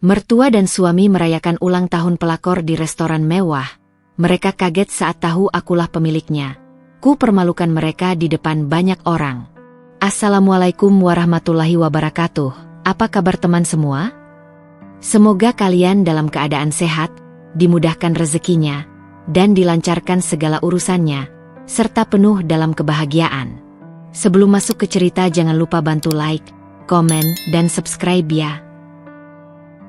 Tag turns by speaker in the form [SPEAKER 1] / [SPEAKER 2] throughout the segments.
[SPEAKER 1] Mertua dan suami merayakan ulang tahun pelakor di restoran mewah. Mereka kaget saat tahu akulah pemiliknya. Ku permalukan mereka di depan banyak orang. Assalamualaikum warahmatullahi wabarakatuh. Apa kabar teman semua? Semoga kalian dalam keadaan sehat, dimudahkan rezekinya, dan dilancarkan segala urusannya, serta penuh dalam kebahagiaan. Sebelum masuk ke cerita jangan lupa bantu like, komen, dan subscribe ya.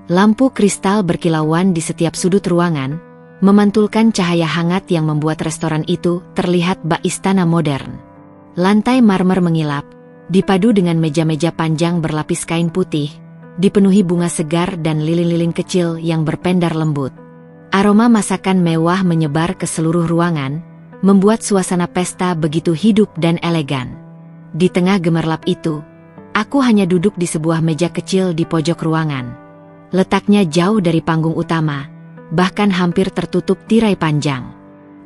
[SPEAKER 1] Lampu kristal berkilauan di setiap sudut ruangan, memantulkan cahaya hangat yang membuat restoran itu terlihat bak istana modern. Lantai marmer mengilap, dipadu dengan meja-meja panjang berlapis kain putih, dipenuhi bunga segar dan lilin-lilin kecil yang berpendar lembut. Aroma masakan mewah menyebar ke seluruh ruangan, membuat suasana pesta begitu hidup dan elegan. Di tengah gemerlap itu, aku hanya duduk di sebuah meja kecil di pojok ruangan. Letaknya jauh dari panggung utama, bahkan hampir tertutup tirai panjang.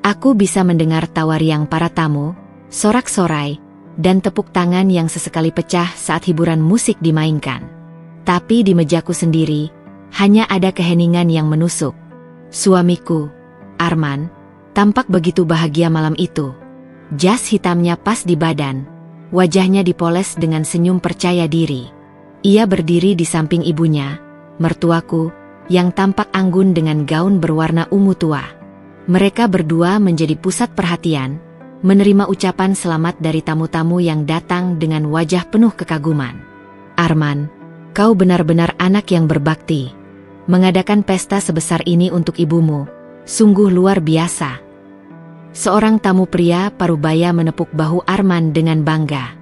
[SPEAKER 1] Aku bisa mendengar tawa riang para tamu, sorak-sorai, dan tepuk tangan yang sesekali pecah saat hiburan musik dimainkan. Tapi di mejaku sendiri, hanya ada keheningan yang menusuk. Suamiku, Arman, tampak begitu bahagia malam itu. Jas hitamnya pas di badan, wajahnya dipoles dengan senyum percaya diri. Ia berdiri di samping ibunya, mertuaku, yang tampak anggun dengan gaun berwarna ungu tua. Mereka berdua menjadi pusat perhatian, menerima ucapan selamat dari tamu-tamu yang datang dengan wajah penuh kekaguman. Arman, kau benar-benar anak yang berbakti. Mengadakan pesta sebesar ini untuk ibumu, sungguh luar biasa. Seorang tamu pria parubaya menepuk bahu Arman dengan bangga.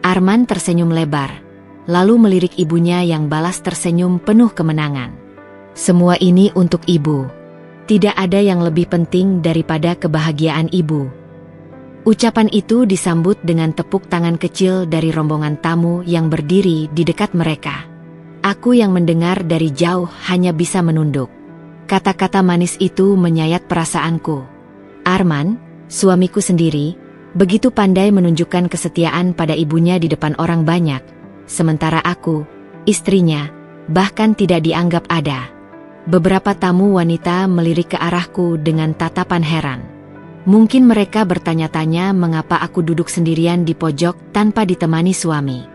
[SPEAKER 1] Arman tersenyum lebar, lalu melirik ibunya yang balas tersenyum penuh kemenangan. Semua ini untuk ibu. Tidak ada yang lebih penting daripada kebahagiaan ibu. Ucapan itu disambut dengan tepuk tangan kecil dari rombongan tamu yang berdiri di dekat mereka. Aku yang mendengar dari jauh hanya bisa menunduk. Kata-kata manis itu menyayat perasaanku. Arman, suamiku sendiri, begitu pandai menunjukkan kesetiaan pada ibunya di depan orang banyak. Sementara aku, istrinya, bahkan tidak dianggap ada. Beberapa tamu wanita melirik ke arahku dengan tatapan heran. Mungkin mereka bertanya-tanya mengapa aku duduk sendirian di pojok tanpa ditemani suami.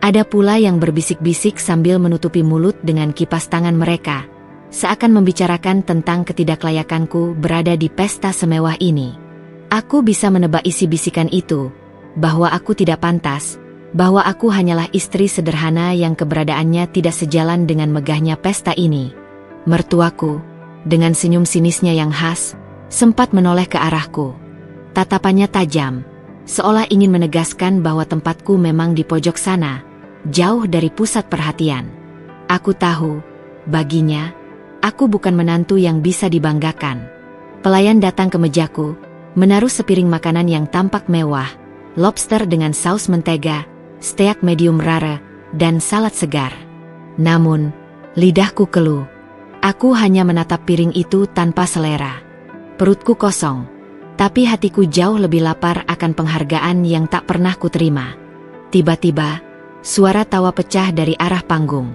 [SPEAKER 1] Ada pula yang berbisik-bisik sambil menutupi mulut dengan kipas tangan mereka, seakan membicarakan tentang ketidaklayakanku berada di pesta semewah ini. Aku bisa menebak isi bisikan itu, bahwa aku tidak pantas, bahwa aku hanyalah istri sederhana yang keberadaannya tidak sejalan dengan megahnya pesta ini. Mertuaku, dengan senyum sinisnya yang khas, sempat menoleh ke arahku. Tatapannya tajam, seolah ingin menegaskan bahwa tempatku memang di pojok sana, jauh dari pusat perhatian. Aku tahu, baginya, aku bukan menantu yang bisa dibanggakan. Pelayan datang ke mejaku, menaruh sepiring makanan yang tampak mewah, lobster dengan saus mentega, steak medium rare, dan salad segar. Namun, lidahku keluh. Aku hanya menatap piring itu tanpa selera. Perutku kosong, tapi hatiku jauh lebih lapar akan penghargaan yang tak pernah kuterima. Tiba-tiba, suara tawa pecah dari arah panggung.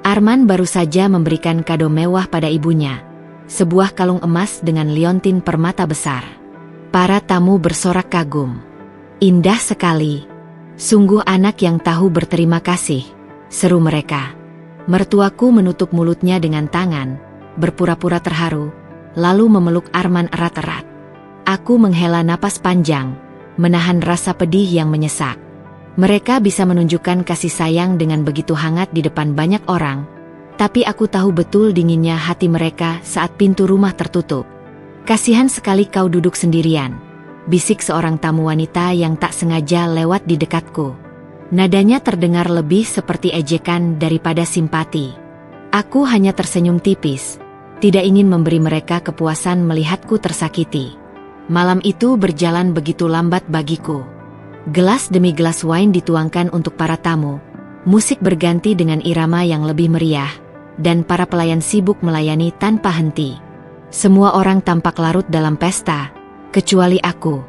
[SPEAKER 1] Arman baru saja memberikan kado mewah pada ibunya, sebuah kalung emas dengan liontin permata besar. Para tamu bersorak kagum. Indah sekali. Sungguh anak yang tahu berterima kasih, seru mereka. Mertuaku menutup mulutnya dengan tangan, berpura-pura terharu, lalu memeluk Arman erat-erat. Aku menghela napas panjang, menahan rasa pedih yang menyesak. Mereka bisa menunjukkan kasih sayang dengan begitu hangat di depan banyak orang, tapi aku tahu betul dinginnya hati mereka saat pintu rumah tertutup. Kasihan sekali kau duduk sendirian, bisik seorang tamu wanita yang tak sengaja lewat di dekatku. Nadanya terdengar lebih seperti ejekan daripada simpati. Aku hanya tersenyum tipis, tidak ingin memberi mereka kepuasan melihatku tersakiti. Malam itu berjalan begitu lambat bagiku. Gelas demi gelas wine dituangkan untuk para tamu, musik berganti dengan irama yang lebih meriah, dan para pelayan sibuk melayani tanpa henti. Semua orang tampak larut dalam pesta, kecuali aku.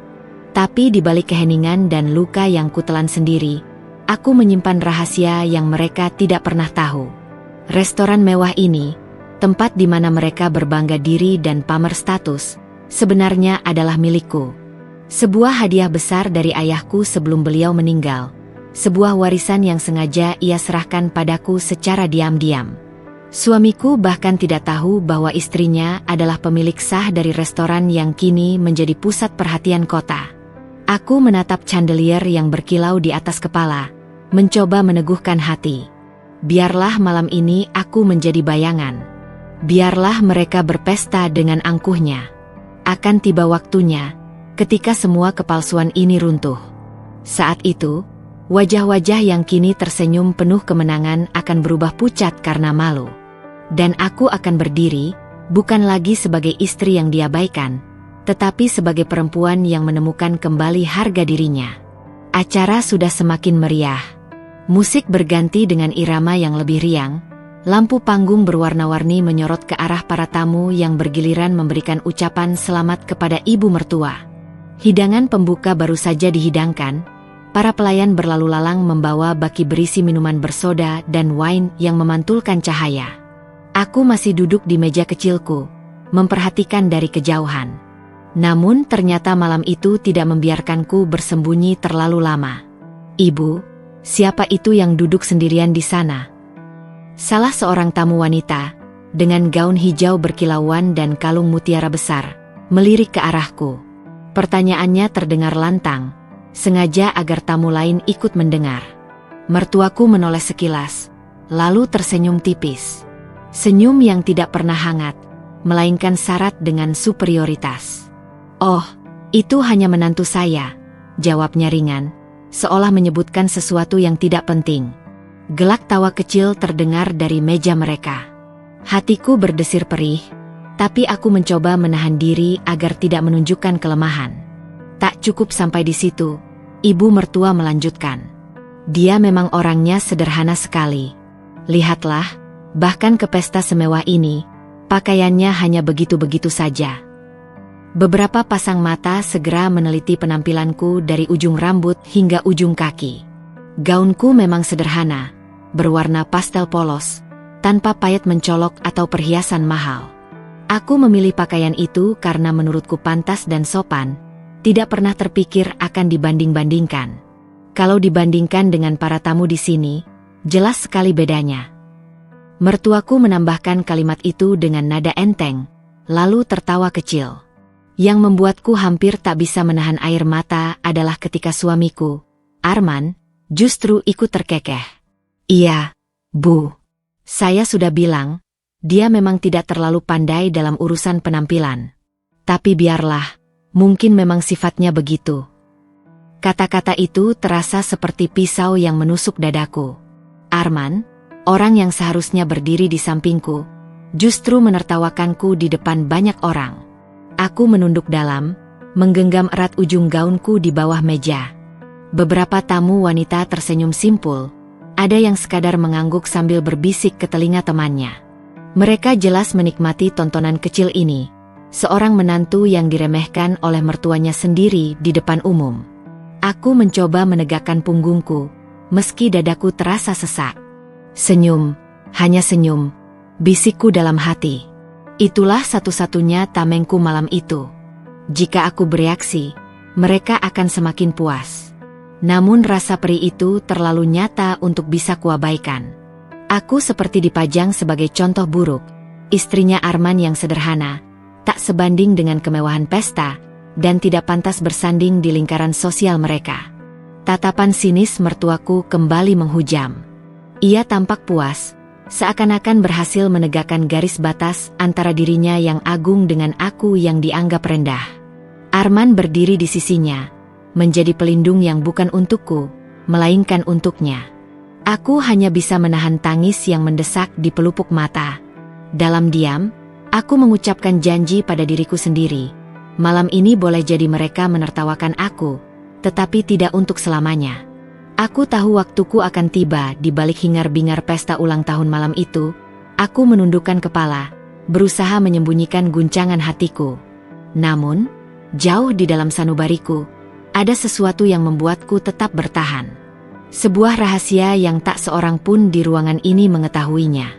[SPEAKER 1] Tapi di balik keheningan dan luka yang kutelan sendiri, aku menyimpan rahasia yang mereka tidak pernah tahu. Restoran mewah ini, tempat di mana mereka berbangga diri dan pamer status, sebenarnya adalah milikku. Sebuah hadiah besar dari ayahku sebelum beliau meninggal. Sebuah warisan yang sengaja ia serahkan padaku secara diam-diam. Suamiku bahkan tidak tahu bahwa istrinya adalah pemilik sah dari restoran yang kini menjadi pusat perhatian kota. Aku menatap chandelier yang berkilau di atas kepala, mencoba meneguhkan hati. Biarlah malam ini aku menjadi bayangan. Biarlah mereka berpesta dengan angkuhnya. Akan tiba waktunya, ketika semua kepalsuan ini runtuh. Saat itu, wajah-wajah yang kini tersenyum penuh kemenangan akan berubah pucat karena malu. Dan aku akan berdiri, bukan lagi sebagai istri yang diabaikan, tetapi sebagai perempuan yang menemukan kembali harga dirinya. Acara sudah semakin meriah. Musik berganti dengan irama yang lebih riang, lampu panggung berwarna-warni menyorot ke arah para tamu yang bergiliran memberikan ucapan selamat kepada ibu mertua. Hidangan pembuka baru saja dihidangkan, para pelayan berlalu lalang membawa baki berisi minuman bersoda dan wine yang memantulkan cahaya. Aku masih duduk di meja kecilku, memperhatikan dari kejauhan. Namun ternyata malam itu tidak membiarkanku bersembunyi terlalu lama. "Ibu, siapa itu yang duduk sendirian di sana?" Salah seorang tamu wanita, dengan gaun hijau berkilauan dan kalung mutiara besar, melirik ke arahku. Pertanyaannya terdengar lantang, sengaja agar tamu lain ikut mendengar. Mertuaku menoleh sekilas, lalu tersenyum tipis. Senyum yang tidak pernah hangat, melainkan syarat dengan superioritas. "Oh, itu hanya menantu saya," jawabnya ringan, seolah menyebutkan sesuatu yang tidak penting. Gelak tawa kecil terdengar dari meja mereka. Hatiku berdesir perih, tapi aku mencoba menahan diri agar tidak menunjukkan kelemahan. Tak cukup sampai di situ, ibu mertua melanjutkan. "Dia memang orangnya sederhana sekali. Lihatlah, bahkan ke pesta semewah ini, pakaiannya hanya begitu-begitu saja." Beberapa pasang mata segera meneliti penampilanku dari ujung rambut hingga ujung kaki. Gaunku memang sederhana, berwarna pastel polos, tanpa payet mencolok atau perhiasan mahal. Aku memilih pakaian itu karena menurutku pantas dan sopan, tidak pernah terpikir akan dibanding-bandingkan. Kalau dibandingkan dengan para tamu di sini, jelas sekali bedanya. Mertuaku menambahkan kalimat itu dengan nada enteng, lalu tertawa kecil. Yang membuatku hampir tak bisa menahan air mata adalah ketika suamiku, Arman, justru ikut terkekeh. "Iya, Bu. Saya sudah bilang, dia memang tidak terlalu pandai dalam urusan penampilan. Tapi biarlah, mungkin memang sifatnya begitu." Kata-kata itu terasa seperti pisau yang menusuk dadaku. Arman, orang yang seharusnya berdiri di sampingku, justru menertawakanku di depan banyak orang. Aku menunduk dalam, menggenggam erat ujung gaunku di bawah meja. Beberapa tamu wanita tersenyum simpul, ada yang sekadar mengangguk sambil berbisik ke telinga temannya. Mereka jelas menikmati tontonan kecil ini, seorang menantu yang diremehkan oleh mertuanya sendiri di depan umum. Aku mencoba menegakkan punggungku, meski dadaku terasa sesak. "Senyum, hanya senyum," bisikku dalam hati. Itulah satu-satunya tamengku malam itu. Jika aku bereaksi, mereka akan semakin puas. Namun rasa perih itu terlalu nyata untuk bisa kuabaikan. Aku seperti dipajang sebagai contoh buruk, istrinya Arman yang sederhana, tak sebanding dengan kemewahan pesta, dan tidak pantas bersanding di lingkaran sosial mereka. Tatapan sinis mertuaku kembali menghujam. Ia tampak puas, seakan-akan berhasil menegakkan garis batas antara dirinya yang agung dengan aku yang dianggap rendah. Arman berdiri di sisinya, menjadi pelindung yang bukan untukku, melainkan untuknya. Aku hanya bisa menahan tangis yang mendesak di pelupuk mata. Dalam diam, aku mengucapkan janji pada diriku sendiri. Malam ini boleh jadi mereka menertawakan aku, tetapi tidak untuk selamanya. Aku tahu waktuku akan tiba di balik hingar-bingar pesta ulang tahun malam itu. Aku menundukkan kepala, berusaha menyembunyikan guncangan hatiku. Namun, jauh di dalam sanubariku, ada sesuatu yang membuatku tetap bertahan. Sebuah rahasia yang tak seorang pun di ruangan ini mengetahuinya.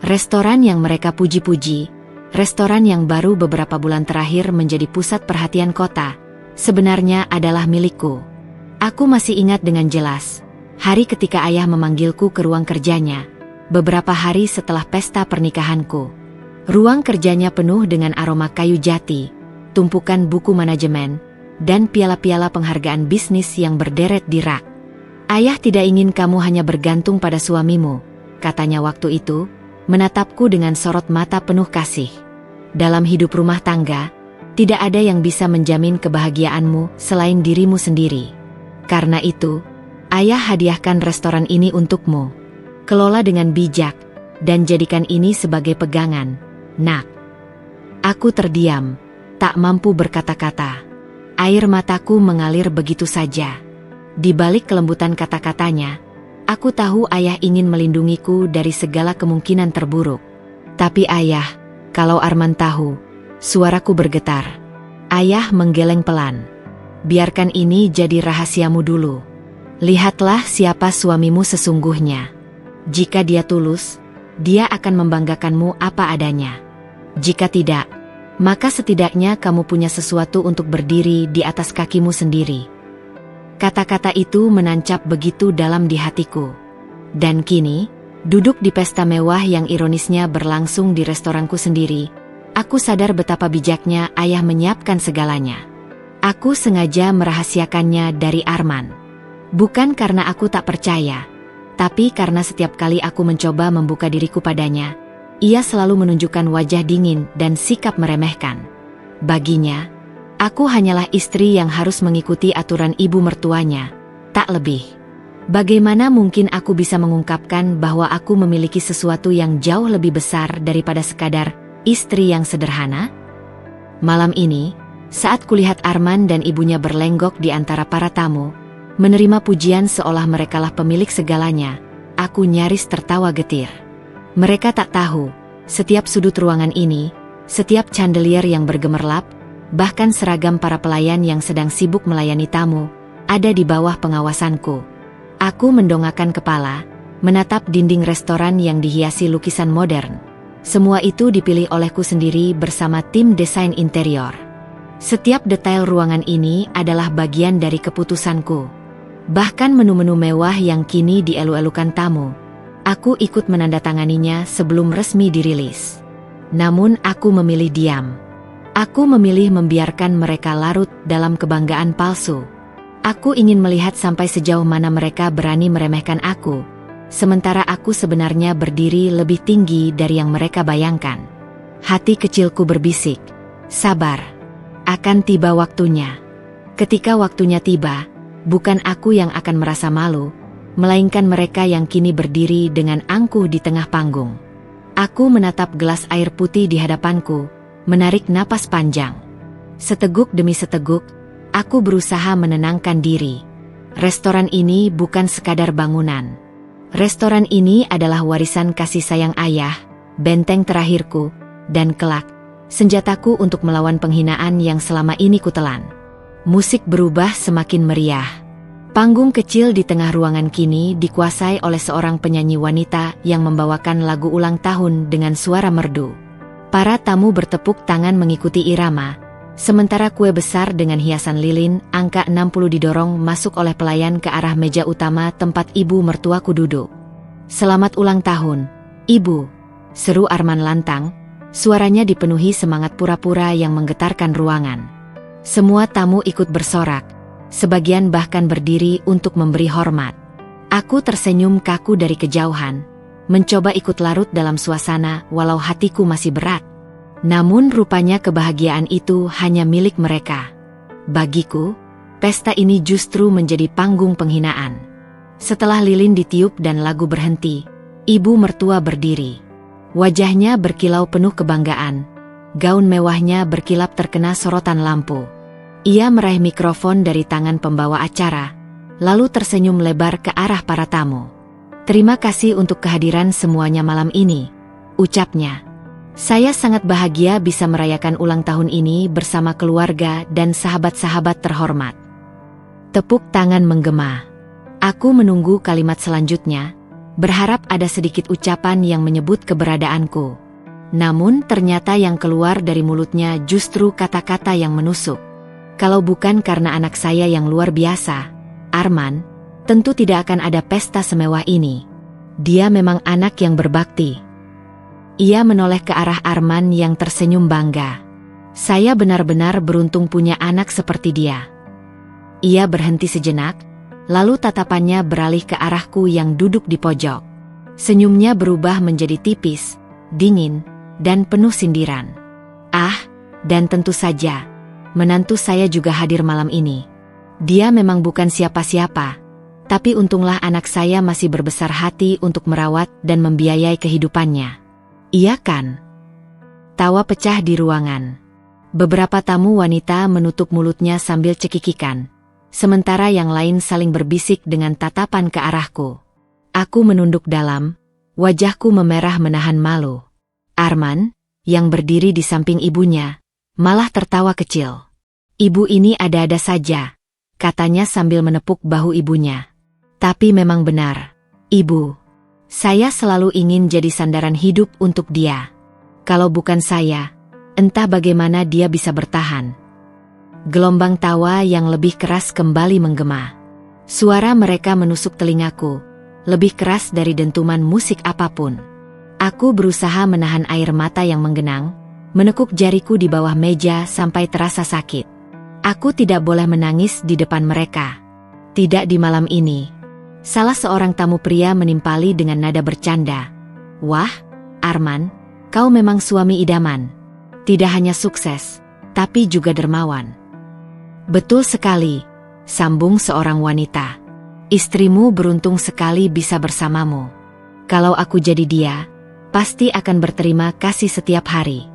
[SPEAKER 1] Restoran yang mereka puji-puji, restoran yang baru beberapa bulan terakhir menjadi pusat perhatian kota, sebenarnya adalah milikku. Aku masih ingat dengan jelas, hari ketika ayah memanggilku ke ruang kerjanya, beberapa hari setelah pesta pernikahanku. Ruang kerjanya penuh dengan aroma kayu jati, tumpukan buku manajemen, dan piala-piala penghargaan bisnis yang berderet di rak. Ayah tidak ingin kamu hanya bergantung pada suamimu, katanya waktu itu, menatapku dengan sorot mata penuh kasih. Dalam hidup rumah tangga, tidak ada yang bisa menjamin kebahagiaanmu selain dirimu sendiri. Karena itu, ayah hadiahkan restoran ini untukmu. Kelola dengan bijak, dan jadikan ini sebagai pegangan, nak. Aku terdiam, tak mampu berkata-kata. Air mataku mengalir begitu saja. Di balik kelembutan kata-katanya, aku tahu ayah ingin melindungiku dari segala kemungkinan terburuk. Tapi ayah, kalau Arman tahu, suaraku bergetar. Ayah menggeleng pelan. Biarkan ini jadi rahasiamu dulu. Lihatlah siapa suamimu sesungguhnya. Jika dia tulus, dia akan membanggakanmu apa adanya. Jika tidak, maka setidaknya kamu punya sesuatu untuk berdiri di atas kakimu sendiri. Kata-kata itu menancap begitu dalam di hatiku. Dan kini, duduk di pesta mewah yang ironisnya berlangsung di restoranku sendiri, aku sadar betapa bijaknya ayah menyiapkan segalanya. Aku sengaja merahasiakannya dari Arman. Bukan karena aku tak percaya, tapi karena setiap kali aku mencoba membuka diriku padanya, ia selalu menunjukkan wajah dingin dan sikap meremehkan. Baginya, aku hanyalah istri yang harus mengikuti aturan ibu mertuanya, tak lebih. Bagaimana mungkin aku bisa mengungkapkan bahwa aku memiliki sesuatu yang jauh lebih besar daripada sekadar istri yang sederhana? Malam ini, saat kulihat Arman dan ibunya berlenggok di antara para tamu, menerima pujian seolah merekalah pemilik segalanya, aku nyaris tertawa getir. Mereka tak tahu, setiap sudut ruangan ini, setiap chandelier yang bergemerlap, bahkan seragam para pelayan yang sedang sibuk melayani tamu, ada di bawah pengawasanku. Aku mendongakkan kepala, menatap dinding restoran yang dihiasi lukisan modern. Semua itu dipilih olehku sendiri bersama tim desain interior. Setiap detail ruangan ini adalah bagian dari keputusanku. Bahkan menu-menu mewah yang kini dielu-elukan tamu, aku ikut menandatanganinya sebelum resmi dirilis. Namun aku memilih diam. Aku memilih membiarkan mereka larut dalam kebanggaan palsu. Aku ingin melihat sampai sejauh mana mereka berani meremehkan aku, sementara aku sebenarnya berdiri lebih tinggi dari yang mereka bayangkan. Hati kecilku berbisik, sabar. Akan tiba waktunya. Ketika waktunya tiba, bukan aku yang akan merasa malu, melainkan mereka yang kini berdiri dengan angkuh di tengah panggung. Aku menatap gelas air putih di hadapanku, menarik napas panjang. Seteguk demi seteguk, aku berusaha menenangkan diri. Restoran ini bukan sekadar bangunan. Restoran ini adalah warisan kasih sayang ayah, benteng terakhirku, dan kelak, senjataku untuk melawan penghinaan yang selama ini kutelan. Musik berubah semakin meriah. Panggung kecil di tengah ruangan kini dikuasai oleh seorang penyanyi wanita yang membawakan lagu ulang tahun dengan suara merdu. Para tamu bertepuk tangan mengikuti irama, sementara kue besar dengan hiasan lilin angka 60 didorong masuk oleh pelayan ke arah meja utama tempat ibu mertuaku duduk. "Selamat ulang tahun, Ibu," seru Arman lantang. Suaranya dipenuhi semangat pura-pura yang menggetarkan ruangan. Semua tamu ikut bersorak, sebagian bahkan berdiri untuk memberi hormat. Aku tersenyum kaku dari kejauhan, mencoba ikut larut dalam suasana walau hatiku masih berat. Namun rupanya kebahagiaan itu hanya milik mereka. Bagiku, pesta ini justru menjadi panggung penghinaan. Setelah lilin ditiup dan lagu berhenti, ibu mertua berdiri. Wajahnya berkilau penuh kebanggaan. Gaun mewahnya berkilap terkena sorotan lampu. Ia meraih mikrofon dari tangan pembawa acara, lalu tersenyum lebar ke arah para tamu. "Terima kasih untuk kehadiran semuanya malam ini," ucapnya. "Saya sangat bahagia bisa merayakan ulang tahun ini bersama keluarga dan sahabat-sahabat terhormat." Tepuk tangan menggema. Aku menunggu kalimat selanjutnya, berharap ada sedikit ucapan yang menyebut keberadaanku. Namun ternyata yang keluar dari mulutnya justru kata-kata yang menusuk. Kalau bukan karena anak saya yang luar biasa, Arman, tentu tidak akan ada pesta semewah ini. Dia memang anak yang berbakti. Ia menoleh ke arah Arman yang tersenyum bangga. Saya benar-benar beruntung punya anak seperti dia. Ia berhenti sejenak, lalu tatapannya beralih ke arahku yang duduk di pojok. Senyumnya berubah menjadi tipis, dingin, dan penuh sindiran. Dan tentu saja, menantu saya juga hadir malam ini. Dia memang bukan siapa-siapa, tapi untunglah anak saya masih berbesar hati untuk merawat dan membiayai kehidupannya. Iya kan? Tawa pecah di ruangan. Beberapa tamu wanita menutup mulutnya sambil cekikikan, sementara yang lain saling berbisik dengan tatapan ke arahku. Aku menunduk dalam, wajahku memerah menahan malu. Arman, yang berdiri di samping ibunya, malah tertawa kecil. Ibu ini ada-ada saja, katanya sambil menepuk bahu ibunya. Tapi memang benar, Ibu. Saya selalu ingin jadi sandaran hidup untuk dia. Kalau bukan saya, entah bagaimana dia bisa bertahan. Gelombang tawa yang lebih keras kembali menggema. Suara mereka menusuk telingaku, lebih keras dari dentuman musik apapun. Aku berusaha menahan air mata yang menggenang, menekuk jariku di bawah meja sampai terasa sakit. Aku tidak boleh menangis di depan mereka. Tidak di malam ini. Salah seorang tamu pria menimpali dengan nada bercanda. Wah, Arman, kau memang suami idaman. Tidak hanya sukses, tapi juga dermawan. Betul sekali, sambung seorang wanita. Istrimu beruntung sekali bisa bersamamu. Kalau aku jadi dia, pasti akan berterima kasih setiap hari.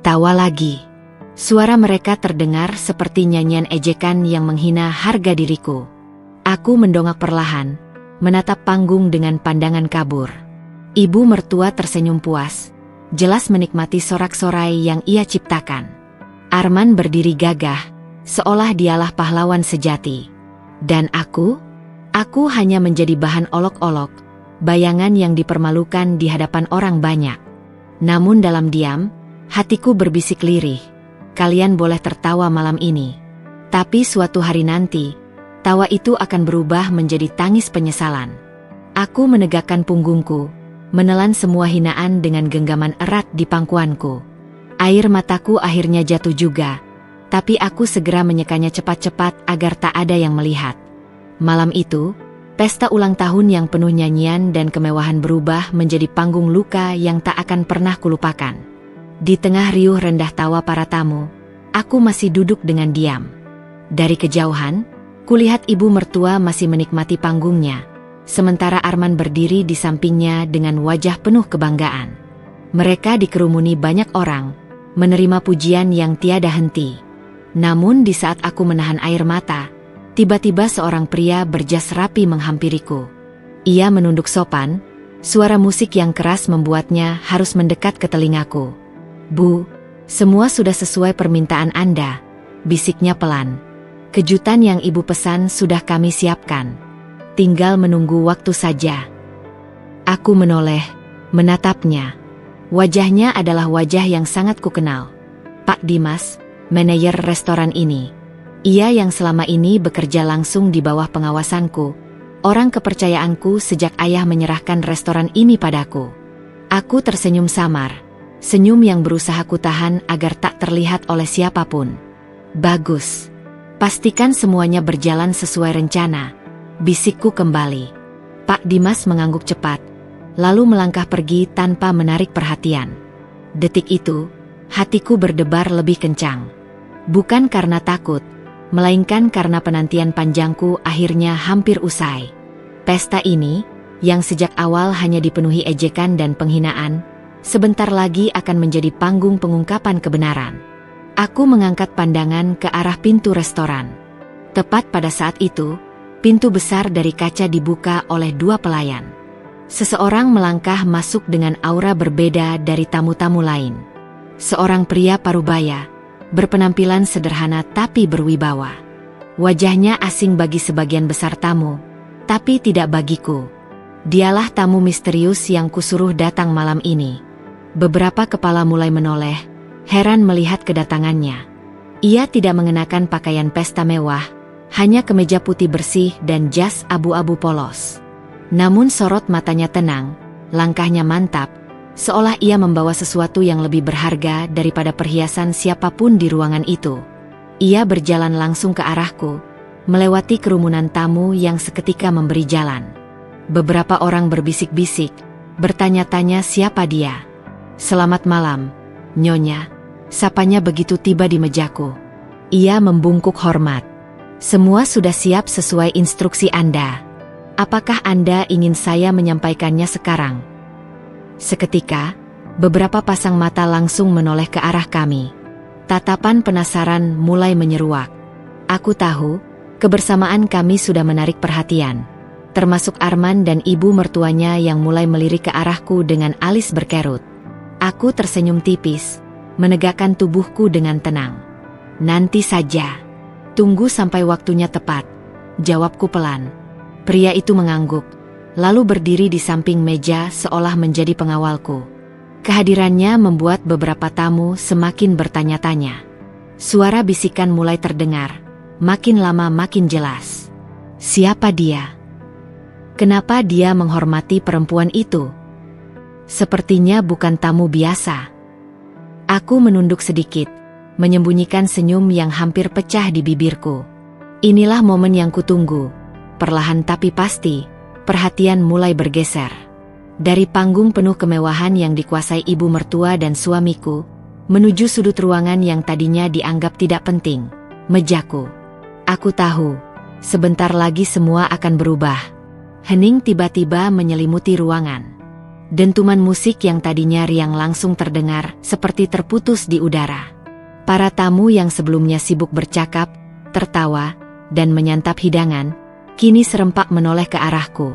[SPEAKER 1] Tawa lagi. Suara mereka terdengar seperti nyanyian ejekan yang menghina harga diriku. Aku mendongak perlahan, menatap panggung dengan pandangan kabur. Ibu mertua tersenyum puas, jelas menikmati sorak-sorai yang ia ciptakan. Arman berdiri gagah, seolah dialah pahlawan sejati. Dan aku hanya menjadi bahan olok-olok, bayangan yang dipermalukan di hadapan orang banyak. Namun dalam diam, hatiku berbisik lirih. Kalian boleh tertawa malam ini. Tapi suatu hari nanti, tawa itu akan berubah menjadi tangis penyesalan. Aku menegakkan punggungku, menelan semua hinaan dengan genggaman erat di pangkuanku. Air mataku akhirnya jatuh juga, tapi aku segera menyekanya cepat-cepat agar tak ada yang melihat. Malam itu, pesta ulang tahun yang penuh nyanyian dan kemewahan berubah menjadi panggung luka yang tak akan pernah kulupakan. Di tengah riuh rendah tawa para tamu, aku masih duduk dengan diam. Dari kejauhan, kulihat ibu mertua masih menikmati panggungnya, sementara Arman berdiri di sampingnya dengan wajah penuh kebanggaan. Mereka dikerumuni banyak orang, menerima pujian yang tiada henti. Namun di saat aku menahan air mata, tiba-tiba seorang pria berjas rapi menghampiriku. Ia menunduk sopan, suara musik yang keras membuatnya harus mendekat ke telingaku. Bu, semua sudah sesuai permintaan Anda, bisiknya pelan. Kejutan yang ibu pesan sudah kami siapkan. Tinggal menunggu waktu saja. Aku menoleh, menatapnya. Wajahnya adalah wajah yang sangat kukenal. Pak Dimas, manajer restoran ini. Ia yang selama ini bekerja langsung di bawah pengawasanku, orang kepercayaanku sejak ayah menyerahkan restoran ini padaku. Aku tersenyum samar. Senyum yang berusaha kutahan agar tak terlihat oleh siapapun. Bagus. Pastikan semuanya berjalan sesuai rencana, bisikku kembali. Pak Dimas mengangguk cepat, lalu melangkah pergi tanpa menarik perhatian. Detik itu, hatiku berdebar lebih kencang. Bukan karena takut, melainkan karena penantian panjangku akhirnya hampir usai. Pesta ini, yang sejak awal hanya dipenuhi ejekan dan penghinaan, sebentar lagi akan menjadi panggung pengungkapan kebenaran. Aku mengangkat pandangan ke arah pintu restoran. Tepat pada saat itu, pintu besar dari kaca dibuka oleh dua pelayan. Seseorang melangkah masuk dengan aura berbeda dari tamu-tamu lain. Seorang pria parubaya, berpenampilan sederhana tapi berwibawa. Wajahnya asing bagi sebagian besar tamu, tapi tidak bagiku. Dialah tamu misterius yang kusuruh datang malam ini. Beberapa kepala mulai menoleh, heran melihat kedatangannya. Ia tidak mengenakan pakaian pesta mewah, hanya kemeja putih bersih dan jas abu-abu polos. Namun sorot matanya tenang, langkahnya mantap, seolah ia membawa sesuatu yang lebih berharga daripada perhiasan siapapun di ruangan itu. Ia berjalan langsung ke arahku, melewati kerumunan tamu yang seketika memberi jalan. Beberapa orang berbisik-bisik, bertanya-tanya siapa dia. "Selamat malam, Nyonya," sapanya begitu tiba di mejaku. Ia membungkuk hormat. "Semua sudah siap sesuai instruksi Anda. Apakah Anda ingin saya menyampaikannya sekarang?" Seketika, beberapa pasang mata langsung menoleh ke arah kami. Tatapan penasaran mulai menyeruak. Aku tahu, kebersamaan kami sudah menarik perhatian. Termasuk Arman dan ibu mertuanya yang mulai melirik ke arahku dengan alis berkerut. Aku tersenyum tipis, menegakkan tubuhku dengan tenang. "Nanti saja. Tunggu sampai waktunya tepat," jawabku pelan. Pria itu mengangguk, lalu berdiri di samping meja seolah menjadi pengawalku. Kehadirannya membuat beberapa tamu semakin bertanya-tanya. Suara bisikan mulai terdengar, makin lama makin jelas. Siapa dia? Kenapa dia menghormati perempuan itu? Sepertinya bukan tamu biasa. Aku menunduk sedikit, menyembunyikan senyum yang hampir pecah di bibirku. Inilah momen yang kutunggu. Perlahan tapi pasti, perhatian mulai bergeser. Dari panggung penuh kemewahan yang dikuasai ibu mertua dan suamiku, menuju sudut ruangan yang tadinya dianggap tidak penting, mejaku. Aku tahu, sebentar lagi semua akan berubah. Hening tiba-tiba menyelimuti ruangan. Dentuman musik yang tadinya riang langsung terdengar seperti terputus di udara. Para tamu yang sebelumnya sibuk bercakap, tertawa, dan menyantap hidangan, kini serempak menoleh ke arahku.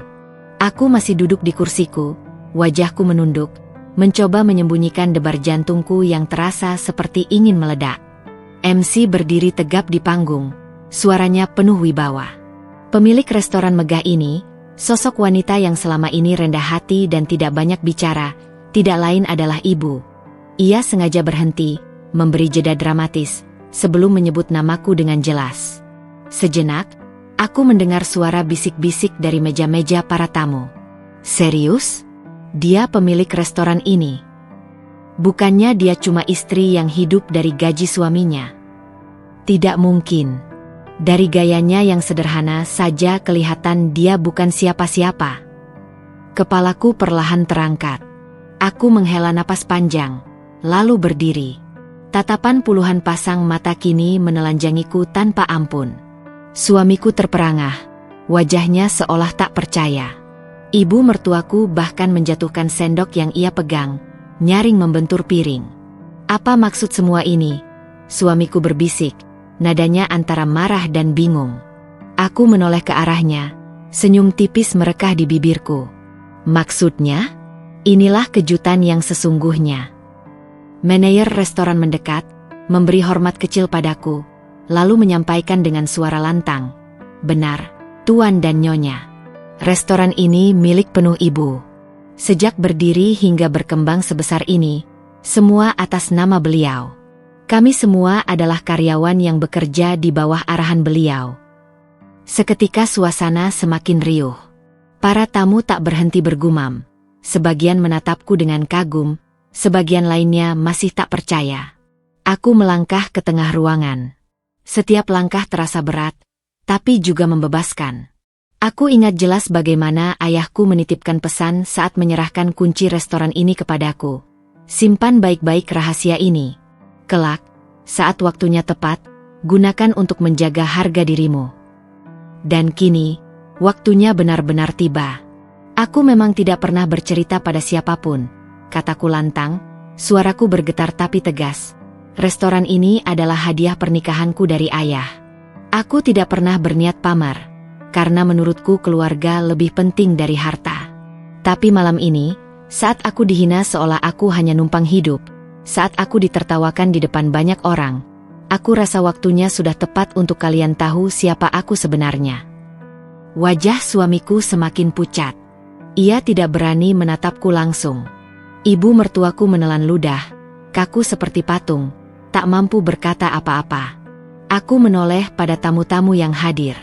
[SPEAKER 1] Aku masih duduk di kursiku, wajahku menunduk, mencoba menyembunyikan debar jantungku yang terasa seperti ingin meledak. MC berdiri tegap di panggung, suaranya penuh wibawa. Pemilik restoran megah ini, sosok wanita yang selama ini rendah hati dan tidak banyak bicara, tidak lain adalah ibu. Ia sengaja berhenti, memberi jeda dramatis, sebelum menyebut namaku dengan jelas. Sejenak, aku mendengar suara bisik-bisik dari meja-meja para tamu. Serius? Dia pemilik restoran ini? Bukannya dia cuma istri yang hidup dari gaji suaminya? Tidak mungkin. Dari gayanya yang sederhana saja kelihatan dia bukan siapa-siapa. Kepalaku perlahan terangkat. Aku menghela napas panjang, lalu berdiri. Tatapan puluhan pasang mata kini menelanjangiku tanpa ampun. Suamiku terperangah, wajahnya seolah tak percaya. Ibu mertuaku bahkan menjatuhkan sendok yang ia pegang, nyaring membentur piring. "Apa maksud semua ini?" Suamiku berbisik, nadanya antara marah dan bingung. Aku menoleh ke arahnya, senyum tipis merekah di bibirku. "Maksudnya? Inilah kejutan yang sesungguhnya." Manajer restoran mendekat, memberi hormat kecil padaku, lalu menyampaikan dengan suara lantang, "Benar, Tuan dan Nyonya. Restoran ini milik penuh Ibu. Sejak berdiri hingga berkembang sebesar ini, semua atas nama beliau. Kami semua adalah karyawan yang bekerja di bawah arahan beliau." Seketika suasana semakin riuh. Para tamu tak berhenti bergumam. Sebagian menatapku dengan kagum, sebagian lainnya masih tak percaya. Aku melangkah ke tengah ruangan. Setiap langkah terasa berat, tapi juga membebaskan. Aku ingat jelas bagaimana ayahku menitipkan pesan saat menyerahkan kunci restoran ini kepadaku. "Simpan baik-baik rahasia ini. Kelak, saat waktunya tepat, gunakan untuk menjaga harga dirimu." Dan kini, waktunya benar-benar tiba. Aku memang tidak pernah bercerita pada siapapun, kataku lantang, suaraku bergetar tapi tegas. Restoran ini adalah hadiah pernikahanku dari ayah. Aku tidak pernah berniat pamer, karena menurutku keluarga lebih penting dari harta. Tapi malam ini, saat aku dihina seolah aku hanya numpang hidup, saat aku ditertawakan di depan banyak orang, aku rasa waktunya sudah tepat untuk kalian tahu siapa aku sebenarnya. Wajah suamiku semakin pucat. Ia tidak berani menatapku langsung. Ibu mertuaku menelan ludah, kaku seperti patung, tak mampu berkata apa-apa. Aku menoleh pada tamu-tamu yang hadir.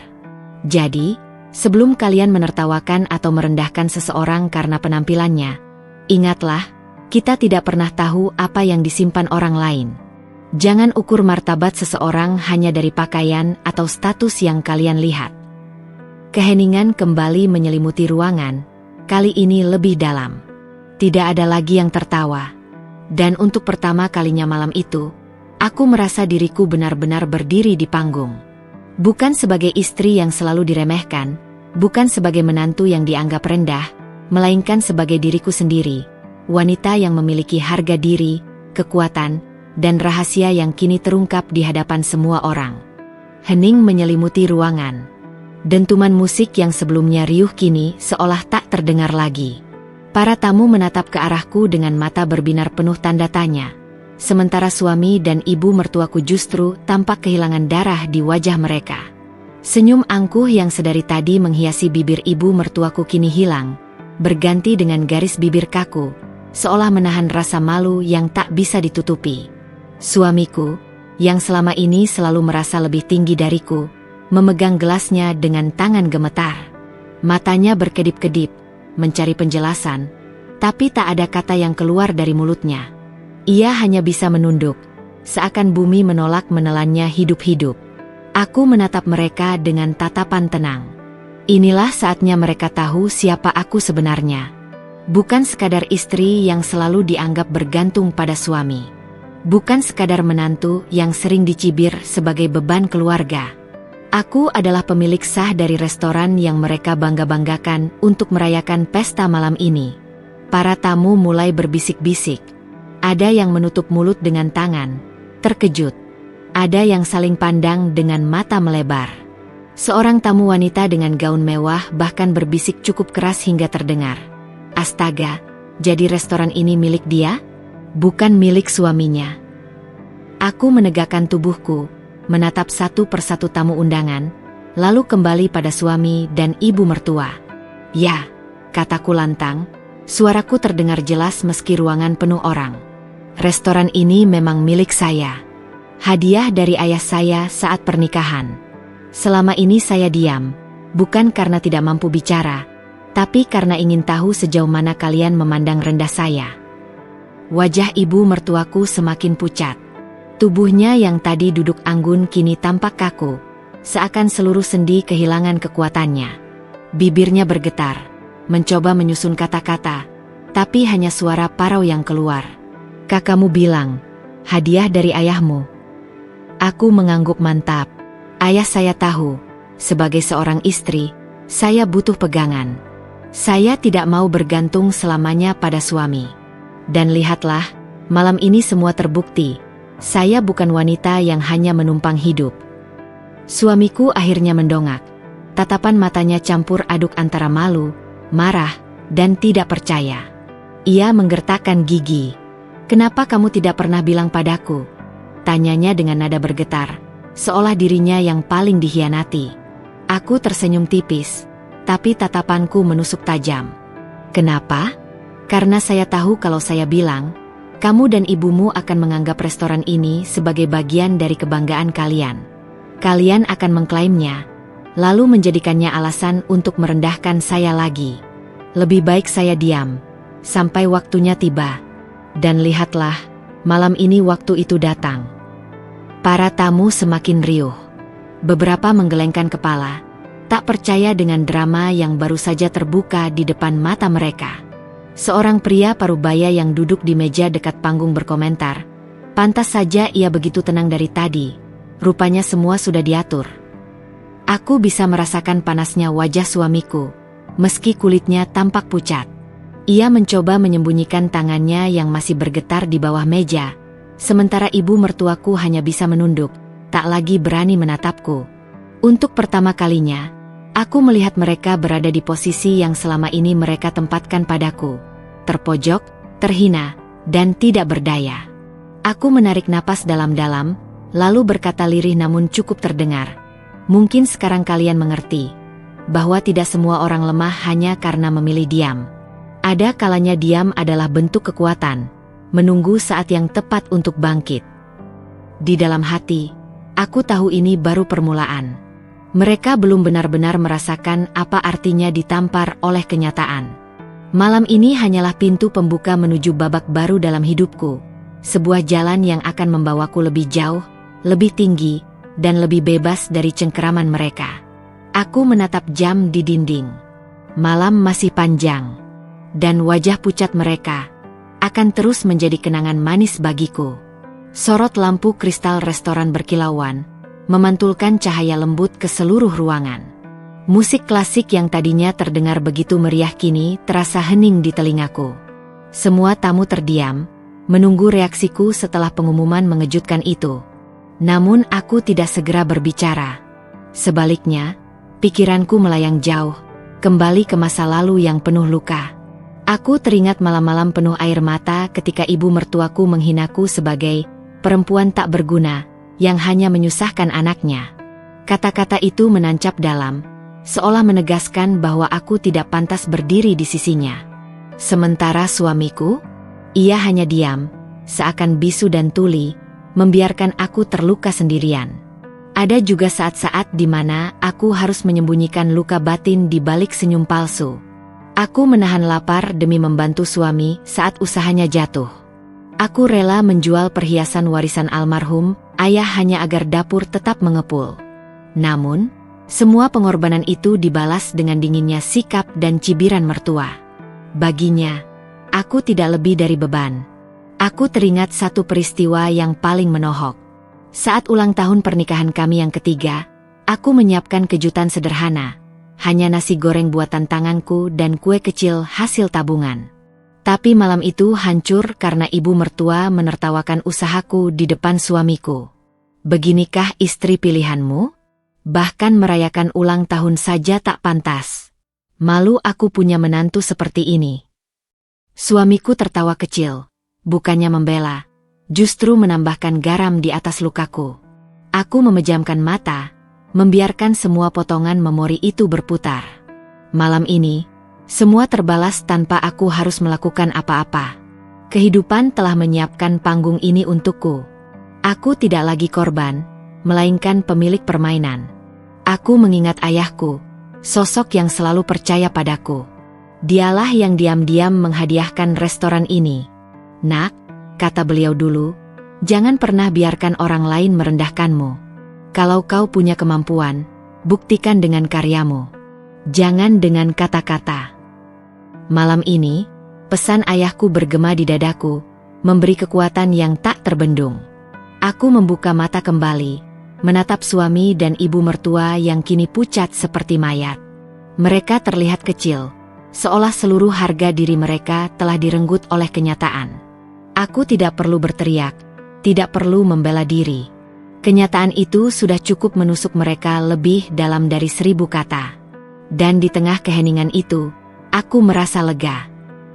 [SPEAKER 1] Jadi, sebelum kalian menertawakan atau merendahkan seseorang karena penampilannya, ingatlah, kita tidak pernah tahu apa yang disimpan orang lain. Jangan ukur martabat seseorang hanya dari pakaian atau status yang kalian lihat. Keheningan kembali menyelimuti ruangan, kali ini lebih dalam. Tidak ada lagi yang tertawa. Dan untuk pertama kalinya malam itu, aku merasa diriku benar-benar berdiri di panggung. Bukan sebagai istri yang selalu diremehkan, bukan sebagai menantu yang dianggap rendah, melainkan sebagai diriku sendiri, wanita yang memiliki harga diri, kekuatan, dan rahasia yang kini terungkap di hadapan semua orang. Hening menyelimuti ruangan. Dentuman musik yang sebelumnya riuh kini seolah tak terdengar lagi. Para tamu menatap ke arahku dengan mata berbinar penuh tanda tanya. Sementara suami dan ibu mertuaku justru tampak kehilangan darah di wajah mereka. Senyum angkuh yang sedari tadi menghiasi bibir ibu mertuaku kini hilang, berganti dengan garis bibir kaku, seolah menahan rasa malu yang tak bisa ditutupi. Suamiku, yang selama ini selalu merasa lebih tinggi dariku, memegang gelasnya dengan tangan gemetar. Matanya berkedip-kedip, mencari penjelasan, tapi tak ada kata yang keluar dari mulutnya. Ia hanya bisa menunduk, seakan bumi menolak menelannya hidup-hidup. Aku menatap mereka dengan tatapan tenang. Inilah saatnya mereka tahu siapa aku sebenarnya. Bukan sekadar istri yang selalu dianggap bergantung pada suami. Bukan sekadar menantu yang sering dicibir sebagai beban keluarga. Aku adalah pemilik sah dari restoran yang mereka bangga-banggakan untuk merayakan pesta malam ini. Para tamu mulai berbisik-bisik. Ada yang menutup mulut dengan tangan, terkejut. Ada yang saling pandang dengan mata melebar. Seorang tamu wanita dengan gaun mewah bahkan berbisik cukup keras hingga terdengar. Astaga, jadi restoran ini milik dia? Bukan milik suaminya. Aku menegakkan tubuhku, menatap satu persatu tamu undangan, lalu kembali pada suami dan ibu mertua. Ya, kataku lantang, suaraku terdengar jelas meski ruangan penuh orang. Restoran ini memang milik saya. Hadiah dari ayah saya saat pernikahan. Selama ini saya diam, bukan karena tidak mampu bicara, tapi karena ingin tahu sejauh mana kalian memandang rendah saya. Wajah ibu mertuaku semakin pucat. Tubuhnya yang tadi duduk anggun kini tampak kaku, seakan seluruh sendi kehilangan kekuatannya. Bibirnya bergetar, mencoba menyusun kata-kata, tapi hanya suara parau yang keluar. Kakakmu bilang, hadiah dari ayahmu. Aku mengangguk mantap. Ayah saya tahu, sebagai seorang istri, saya butuh pegangan. Saya tidak mau bergantung selamanya pada suami. Dan lihatlah, malam ini semua terbukti. Saya bukan wanita yang hanya menumpang hidup. Suamiku akhirnya mendongak. Tatapan matanya campur aduk antara malu, marah, dan tidak percaya. Ia menggertakkan gigi. Kenapa kamu tidak pernah bilang padaku? Tanyanya dengan nada bergetar, seolah dirinya yang paling dikhianati. Aku tersenyum tipis, tapi tatapanku menusuk tajam. Kenapa? Karena saya tahu kalau saya bilang, kamu dan ibumu akan menganggap restoran ini sebagai bagian dari kebanggaan kalian. Kalian akan mengklaimnya, lalu menjadikannya alasan untuk merendahkan saya lagi. Lebih baik saya diam, sampai waktunya tiba. Dan lihatlah, malam ini waktu itu datang. Para tamu semakin riuh. Beberapa menggelengkan kepala, tak percaya dengan drama yang baru saja terbuka di depan mata mereka. Seorang pria parubaya yang duduk di meja dekat panggung berkomentar, pantas saja ia begitu tenang dari tadi, rupanya semua sudah diatur. Aku bisa merasakan panasnya wajah suamiku, meski kulitnya tampak pucat. Ia mencoba menyembunyikan tangannya yang masih bergetar di bawah meja, sementara ibu mertuaku hanya bisa menunduk, tak lagi berani menatapku. Untuk pertama kalinya, aku melihat mereka berada di posisi yang selama ini mereka tempatkan padaku. Terpojok, terhina, dan tidak berdaya. Aku menarik napas dalam-dalam, lalu berkata lirih namun cukup terdengar. Mungkin sekarang kalian mengerti. bahwa tidak semua orang lemah hanya karena memilih diam. Ada kalanya diam adalah bentuk kekuatan, menunggu saat yang tepat untuk bangkit. Di dalam hati, aku tahu ini baru permulaan. Mereka belum benar-benar merasakan apa artinya ditampar oleh kenyataan. Malam ini hanyalah pintu pembuka menuju babak baru dalam hidupku. Sebuah jalan yang akan membawaku lebih jauh, lebih tinggi, dan lebih bebas dari cengkeraman mereka. Aku menatap jam di dinding. Malam masih panjang, dan wajah pucat mereka akan terus menjadi kenangan manis bagiku. Sorot lampu kristal restoran berkilauan, memantulkan cahaya lembut ke seluruh ruangan. Musik klasik yang tadinya terdengar begitu meriah kini terasa hening di telingaku. Semua tamu terdiam, menunggu reaksiku setelah pengumuman mengejutkan itu. Namun aku tidak segera berbicara. Sebaliknya, pikiranku melayang jauh, kembali ke masa lalu yang penuh luka. Aku teringat malam-malam penuh air mata ketika ibu mertuaku menghinaku sebagai perempuan tak berguna yang hanya menyusahkan anaknya. Kata-kata itu menancap dalam, seolah menegaskan bahwa aku tidak pantas berdiri di sisinya. Sementara suamiku, ia hanya diam, seakan bisu dan tuli, membiarkan aku terluka sendirian. Ada juga saat-saat di mana aku harus menyembunyikan luka batin di balik senyum palsu. Aku menahan lapar demi membantu suami saat usahanya jatuh. Aku rela menjual perhiasan warisan almarhum ayah hanya agar dapur tetap mengepul. Namun, semua pengorbanan itu dibalas dengan dinginnya sikap dan cibiran mertua. Baginya, aku tidak lebih dari beban. Aku teringat satu peristiwa yang paling menohok. Saat ulang tahun pernikahan kami yang ketiga, aku menyiapkan kejutan sederhana. Hanya nasi goreng buatan tanganku dan kue kecil hasil tabungan. Tapi malam itu hancur karena ibu mertua menertawakan usahaku di depan suamiku. Beginikah istri pilihanmu? Bahkan merayakan ulang tahun saja tak pantas. Malu aku punya menantu seperti ini. Suamiku tertawa kecil, bukannya membela, justru menambahkan garam di atas lukaku. Aku memejamkan mata, membiarkan semua potongan memori itu berputar. Malam ini, semua terbalas tanpa aku harus melakukan apa-apa. Kehidupan telah menyiapkan panggung ini untukku. Aku tidak lagi korban, melainkan pemilik permainan. Aku mengingat ayahku, sosok yang selalu percaya padaku. Dialah yang diam-diam menghadiahkan restoran ini. Nak, kata beliau dulu, jangan pernah biarkan orang lain merendahkanmu. Kalau kau punya kemampuan, buktikan dengan karyamu. Jangan dengan kata-kata. Malam ini, pesan ayahku bergema di dadaku, memberi kekuatan yang tak terbendung. Aku membuka mata kembali, menatap suami dan ibu mertua yang kini pucat seperti mayat. Mereka terlihat kecil, seolah seluruh harga diri mereka telah direnggut oleh kenyataan. Aku tidak perlu berteriak, tidak perlu membela diri. Kenyataan itu sudah cukup menusuk mereka lebih dalam dari 1000 kata. Dan di tengah keheningan itu, aku merasa lega.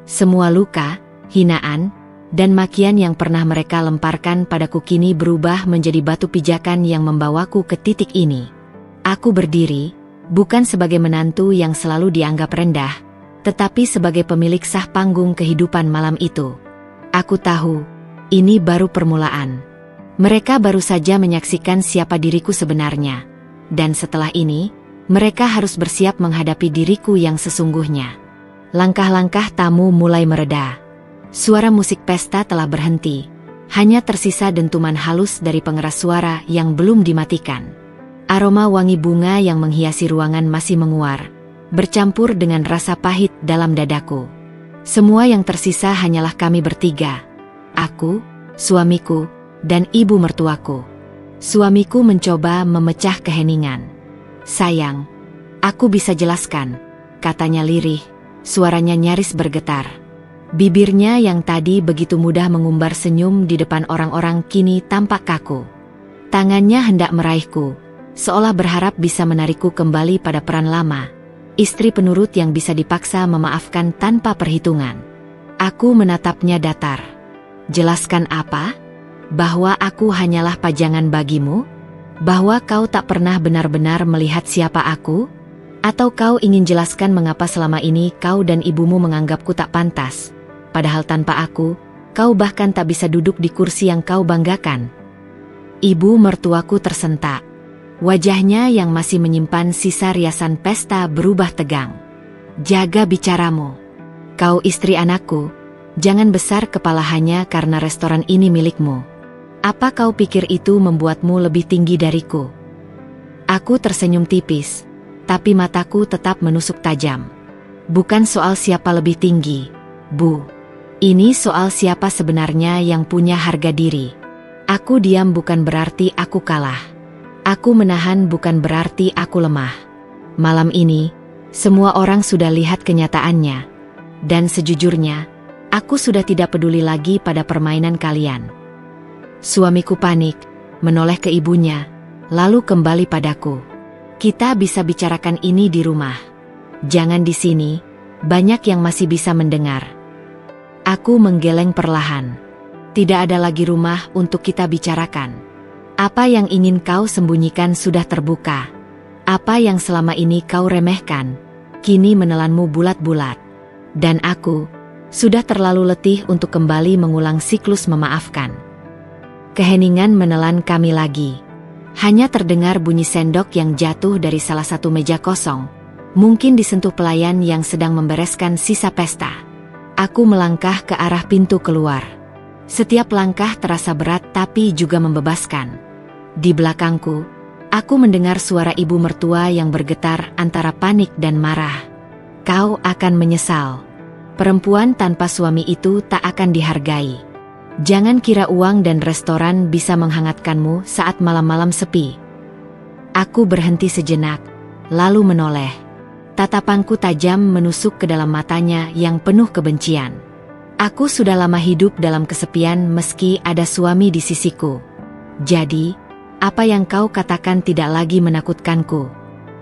[SPEAKER 1] Semua luka, hinaan, dan makian yang pernah mereka lemparkan padaku kini berubah menjadi batu pijakan yang membawaku ke titik ini. Aku berdiri, bukan sebagai menantu yang selalu dianggap rendah, tetapi sebagai pemilik sah panggung kehidupan malam itu. Aku tahu, ini baru permulaan. Mereka baru saja menyaksikan siapa diriku sebenarnya. Dan setelah ini, mereka harus bersiap menghadapi diriku yang sesungguhnya. Langkah-langkah tamu mulai mereda. Suara musik pesta telah berhenti. Hanya tersisa dentuman halus dari pengeras suara yang belum dimatikan. Aroma wangi bunga yang menghiasi ruangan masih menguar, bercampur dengan rasa pahit dalam dadaku. Semua yang tersisa hanyalah kami bertiga. Aku, suamiku, dan ibu mertuaku. Suamiku mencoba memecah keheningan. Sayang, aku bisa jelaskan, katanya lirih, suaranya nyaris bergetar. Bibirnya yang tadi begitu mudah mengumbar senyum di depan orang-orang kini tampak kaku. Tangannya hendak meraihku, seolah berharap bisa menarikku kembali pada peran lama, istri penurut yang bisa dipaksa memaafkan tanpa perhitungan. Aku menatapnya datar. Jelaskan apa? Bahwa aku hanyalah pajangan bagimu? Bahwa kau tak pernah benar-benar melihat siapa aku? Atau kau ingin jelaskan mengapa selama ini kau dan ibumu menganggapku tak pantas, padahal tanpa aku, kau bahkan tak bisa duduk di kursi yang kau banggakan? Ibu mertuaku tersentak. Wajahnya yang masih menyimpan sisa riasan pesta berubah tegang. Jaga bicaramu. Kau istri anakku, jangan besar kepala hanya karena restoran ini milikmu. Apa kau pikir itu membuatmu lebih tinggi dariku? Aku tersenyum tipis, tapi mataku tetap menusuk tajam. Bukan soal siapa lebih tinggi, Bu. Ini soal siapa sebenarnya yang punya harga diri. Aku diam bukan berarti aku kalah. Aku menahan bukan berarti aku lemah. Malam ini, semua orang sudah lihat kenyataannya. Dan sejujurnya, aku sudah tidak peduli lagi pada permainan kalian. Suamiku panik, menoleh ke ibunya, lalu kembali padaku. Kita bisa bicarakan ini di rumah. Jangan di sini, banyak yang masih bisa mendengar. Aku menggeleng perlahan. Tidak ada lagi rumah untuk kita bicarakan. Apa yang ingin kau sembunyikan sudah terbuka. Apa yang selama ini kau remehkan, kini menelanmu bulat-bulat. Dan aku, sudah terlalu letih untuk kembali mengulang siklus memaafkan. Keheningan menelan kami lagi. Hanya terdengar bunyi sendok yang jatuh dari salah satu meja kosong. Mungkin disentuh pelayan yang sedang membereskan sisa pesta. Aku melangkah ke arah pintu keluar. Setiap langkah terasa berat tapi juga membebaskan. Di belakangku, aku mendengar suara ibu mertua yang bergetar antara panik dan marah. Kau akan menyesal. Perempuan tanpa suami itu tak akan dihargai. Jangan kira uang dan restoran bisa menghangatkanmu saat malam-malam sepi. Aku berhenti sejenak, lalu menoleh. Tatapanku tajam menusuk ke dalam matanya yang penuh kebencian. Aku sudah lama hidup dalam kesepian meski ada suami di sisiku. Jadi, apa yang kau katakan tidak lagi menakutkanku.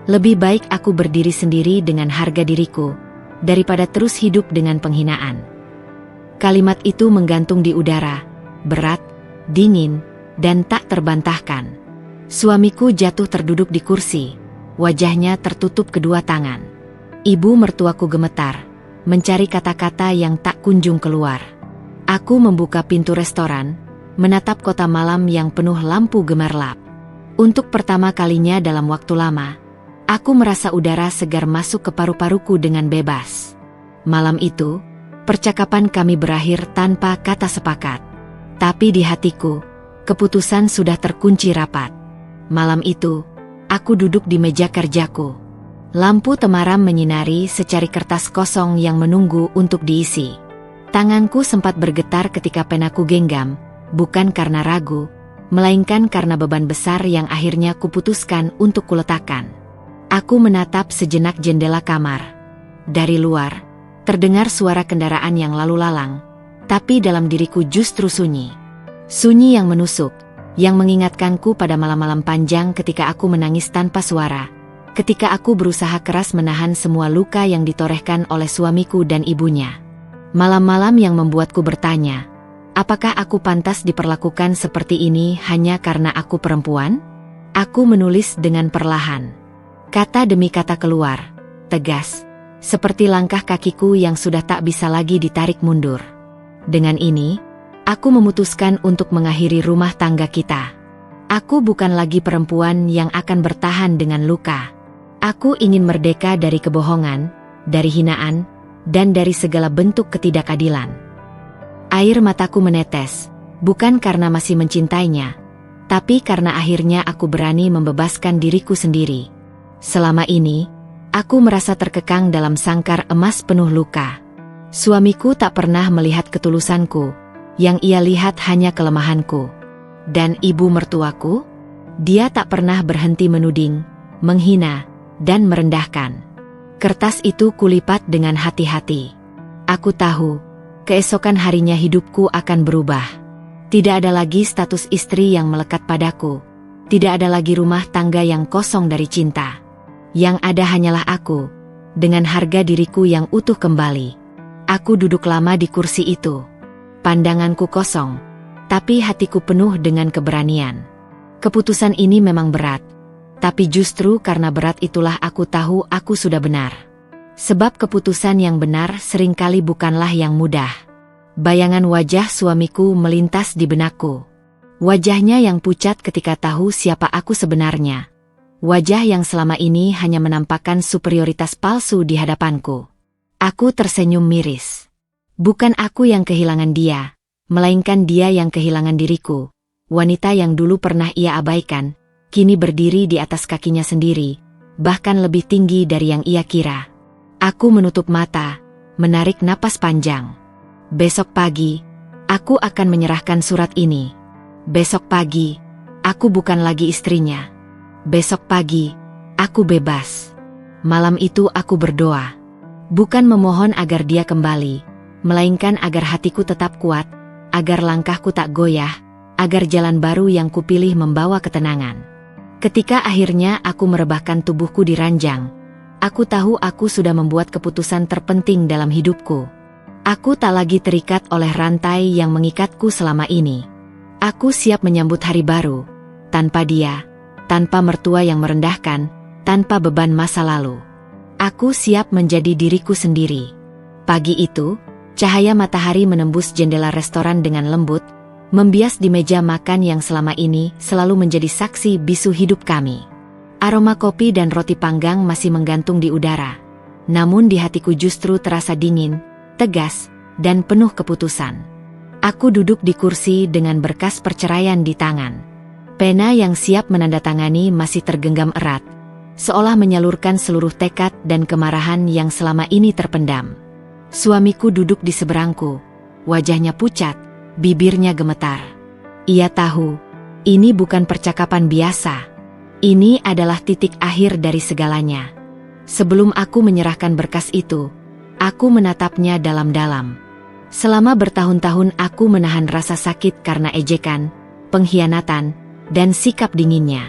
[SPEAKER 1] Lebih baik aku berdiri sendiri dengan harga diriku, daripada terus hidup dengan penghinaan. Kalimat itu menggantung di udara, berat, dingin, dan tak terbantahkan. Suamiku jatuh terduduk di kursi, wajahnya tertutup kedua tangan. Ibu mertuaku gemetar, mencari kata-kata yang tak kunjung keluar. Aku membuka pintu restoran, menatap kota malam yang penuh lampu gemerlap. Untuk pertama kalinya dalam waktu lama, aku merasa udara segar masuk ke paru-paruku dengan bebas. Malam itu, percakapan kami berakhir tanpa kata sepakat. Tapi di hatiku, keputusan sudah terkunci rapat. Malam itu, aku duduk di meja kerjaku. Lampu temaram menyinari secari kertas kosong yang menunggu untuk diisi. Tanganku sempat bergetar ketika penaku genggam, bukan karena ragu, melainkan karena beban besar yang akhirnya kuputuskan untuk kuletakkan. Aku menatap sejenak jendela kamar. Dari luar, terdengar suara kendaraan yang lalu lalang, tapi dalam diriku justru sunyi. Sunyi yang menusuk, yang mengingatkanku pada malam-malam panjang ketika aku menangis tanpa suara. Ketika aku berusaha keras menahan semua luka yang ditorehkan oleh suamiku dan ibunya. Malam-malam yang membuatku bertanya, apakah aku pantas diperlakukan seperti ini hanya karena aku perempuan? Aku menulis dengan perlahan. Kata demi kata keluar, tegas, seperti langkah kakiku yang sudah tak bisa lagi ditarik mundur. Dengan ini, aku memutuskan untuk mengakhiri rumah tangga kita. Aku bukan lagi perempuan yang akan bertahan dengan luka. Aku ingin merdeka dari kebohongan, dari hinaan, dan dari segala bentuk ketidakadilan. Air mataku menetes, bukan karena masih mencintainya, tapi karena akhirnya aku berani membebaskan diriku sendiri. Selama ini, aku merasa terkekang dalam sangkar emas penuh luka. Suamiku tak pernah melihat ketulusanku, yang ia lihat hanya kelemahanku. Dan ibu mertuaku? Dia tak pernah berhenti menuding, menghina, dan merendahkan. Kertas itu kulipat dengan hati-hati. Aku tahu, keesokan harinya hidupku akan berubah. Tidak ada lagi status istri yang melekat padaku. Tidak ada lagi rumah tangga yang kosong dari cinta. Yang ada hanyalah aku, dengan harga diriku yang utuh kembali. Aku duduk lama di kursi itu. Pandanganku kosong, tapi hatiku penuh dengan keberanian. Keputusan ini memang berat. Tapi justru karena berat itulah aku tahu aku sudah benar. Sebab keputusan yang benar seringkali bukanlah yang mudah. Bayangan wajah suamiku melintas di benakku. Wajahnya yang pucat ketika tahu siapa aku sebenarnya. Wajah yang selama ini hanya menampakkan superioritas palsu di hadapanku. Aku tersenyum miris. Bukan aku yang kehilangan dia, melainkan dia yang kehilangan diriku. Wanita yang dulu pernah ia abaikan, kini berdiri di atas kakinya sendiri, bahkan lebih tinggi dari yang ia kira. Aku menutup mata, menarik napas panjang. Besok pagi, aku akan menyerahkan surat ini. Besok pagi, aku bukan lagi istrinya. Besok pagi, aku bebas. Malam itu aku berdoa. Bukan memohon agar dia kembali, melainkan agar hatiku tetap kuat, agar langkahku tak goyah, agar jalan baru yang kupilih membawa ketenangan. Ketika akhirnya aku merebahkan tubuhku di ranjang, aku tahu aku sudah membuat keputusan terpenting dalam hidupku. Aku tak lagi terikat oleh rantai yang mengikatku selama ini. Aku siap menyambut hari baru, tanpa dia, tanpa mertua yang merendahkan, tanpa beban masa lalu. Aku siap menjadi diriku sendiri. Pagi itu, cahaya matahari menembus jendela restoran dengan lembut, membias di meja makan yang selama ini selalu menjadi saksi bisu hidup kami. Aroma kopi dan roti panggang masih menggantung di udara. Namun di hatiku justru terasa dingin, tegas, dan penuh keputusan. Aku duduk di kursi dengan berkas perceraian di tangan. Pena yang siap menandatangani masih tergenggam erat, seolah menyalurkan seluruh tekad dan kemarahan yang selama ini terpendam. Suamiku duduk di seberangku, wajahnya pucat, bibirnya gemetar. Ia tahu, ini bukan percakapan biasa. Ini adalah titik akhir dari segalanya. Sebelum aku menyerahkan berkas itu, aku menatapnya dalam-dalam. Selama bertahun-tahun aku menahan rasa sakit karena ejekan, pengkhianatan, dan sikap dinginnya.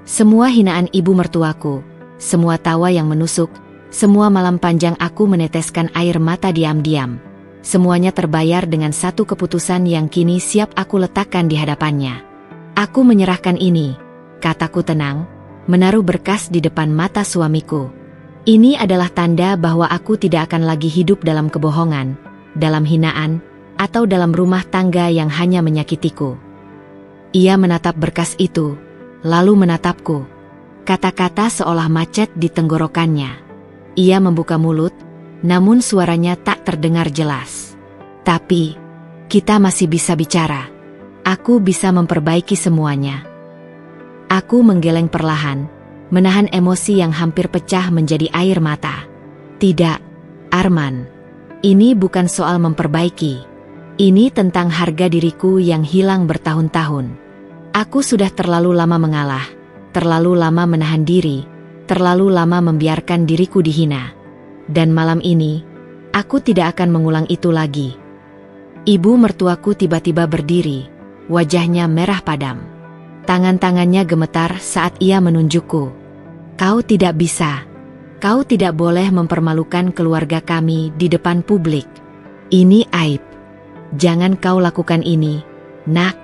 [SPEAKER 1] Semua hinaan ibu mertuaku, semua tawa yang menusuk, semua malam panjang aku meneteskan air mata diam-diam. Semuanya terbayar dengan satu keputusan yang kini siap aku letakkan di hadapannya. Aku menyerahkan ini, kataku tenang, menaruh berkas di depan mata suamiku. Ini adalah tanda bahwa aku tidak akan lagi hidup dalam kebohongan, dalam hinaan, atau dalam rumah tangga yang hanya menyakitiku. Ia menatap berkas itu, lalu menatapku. Kata-kata seolah macet di tenggorokannya. Ia membuka mulut, namun suaranya tak terdengar jelas. Tapi, kita masih bisa bicara. Aku bisa memperbaiki semuanya. Aku menggeleng perlahan, menahan emosi yang hampir pecah menjadi air mata. Tidak, Arman. Ini bukan soal memperbaiki. Ini tentang harga diriku yang hilang bertahun-tahun. Aku sudah terlalu lama mengalah, terlalu lama menahan diri, terlalu lama membiarkan diriku dihina. Dan malam ini, aku tidak akan mengulang itu lagi. Ibu mertuaku tiba-tiba berdiri, wajahnya merah padam. Tangan-tangannya gemetar saat ia menunjukku. Kau tidak bisa. Kau tidak boleh mempermalukan keluarga kami di depan publik. Ini aib. Jangan kau lakukan ini, nak.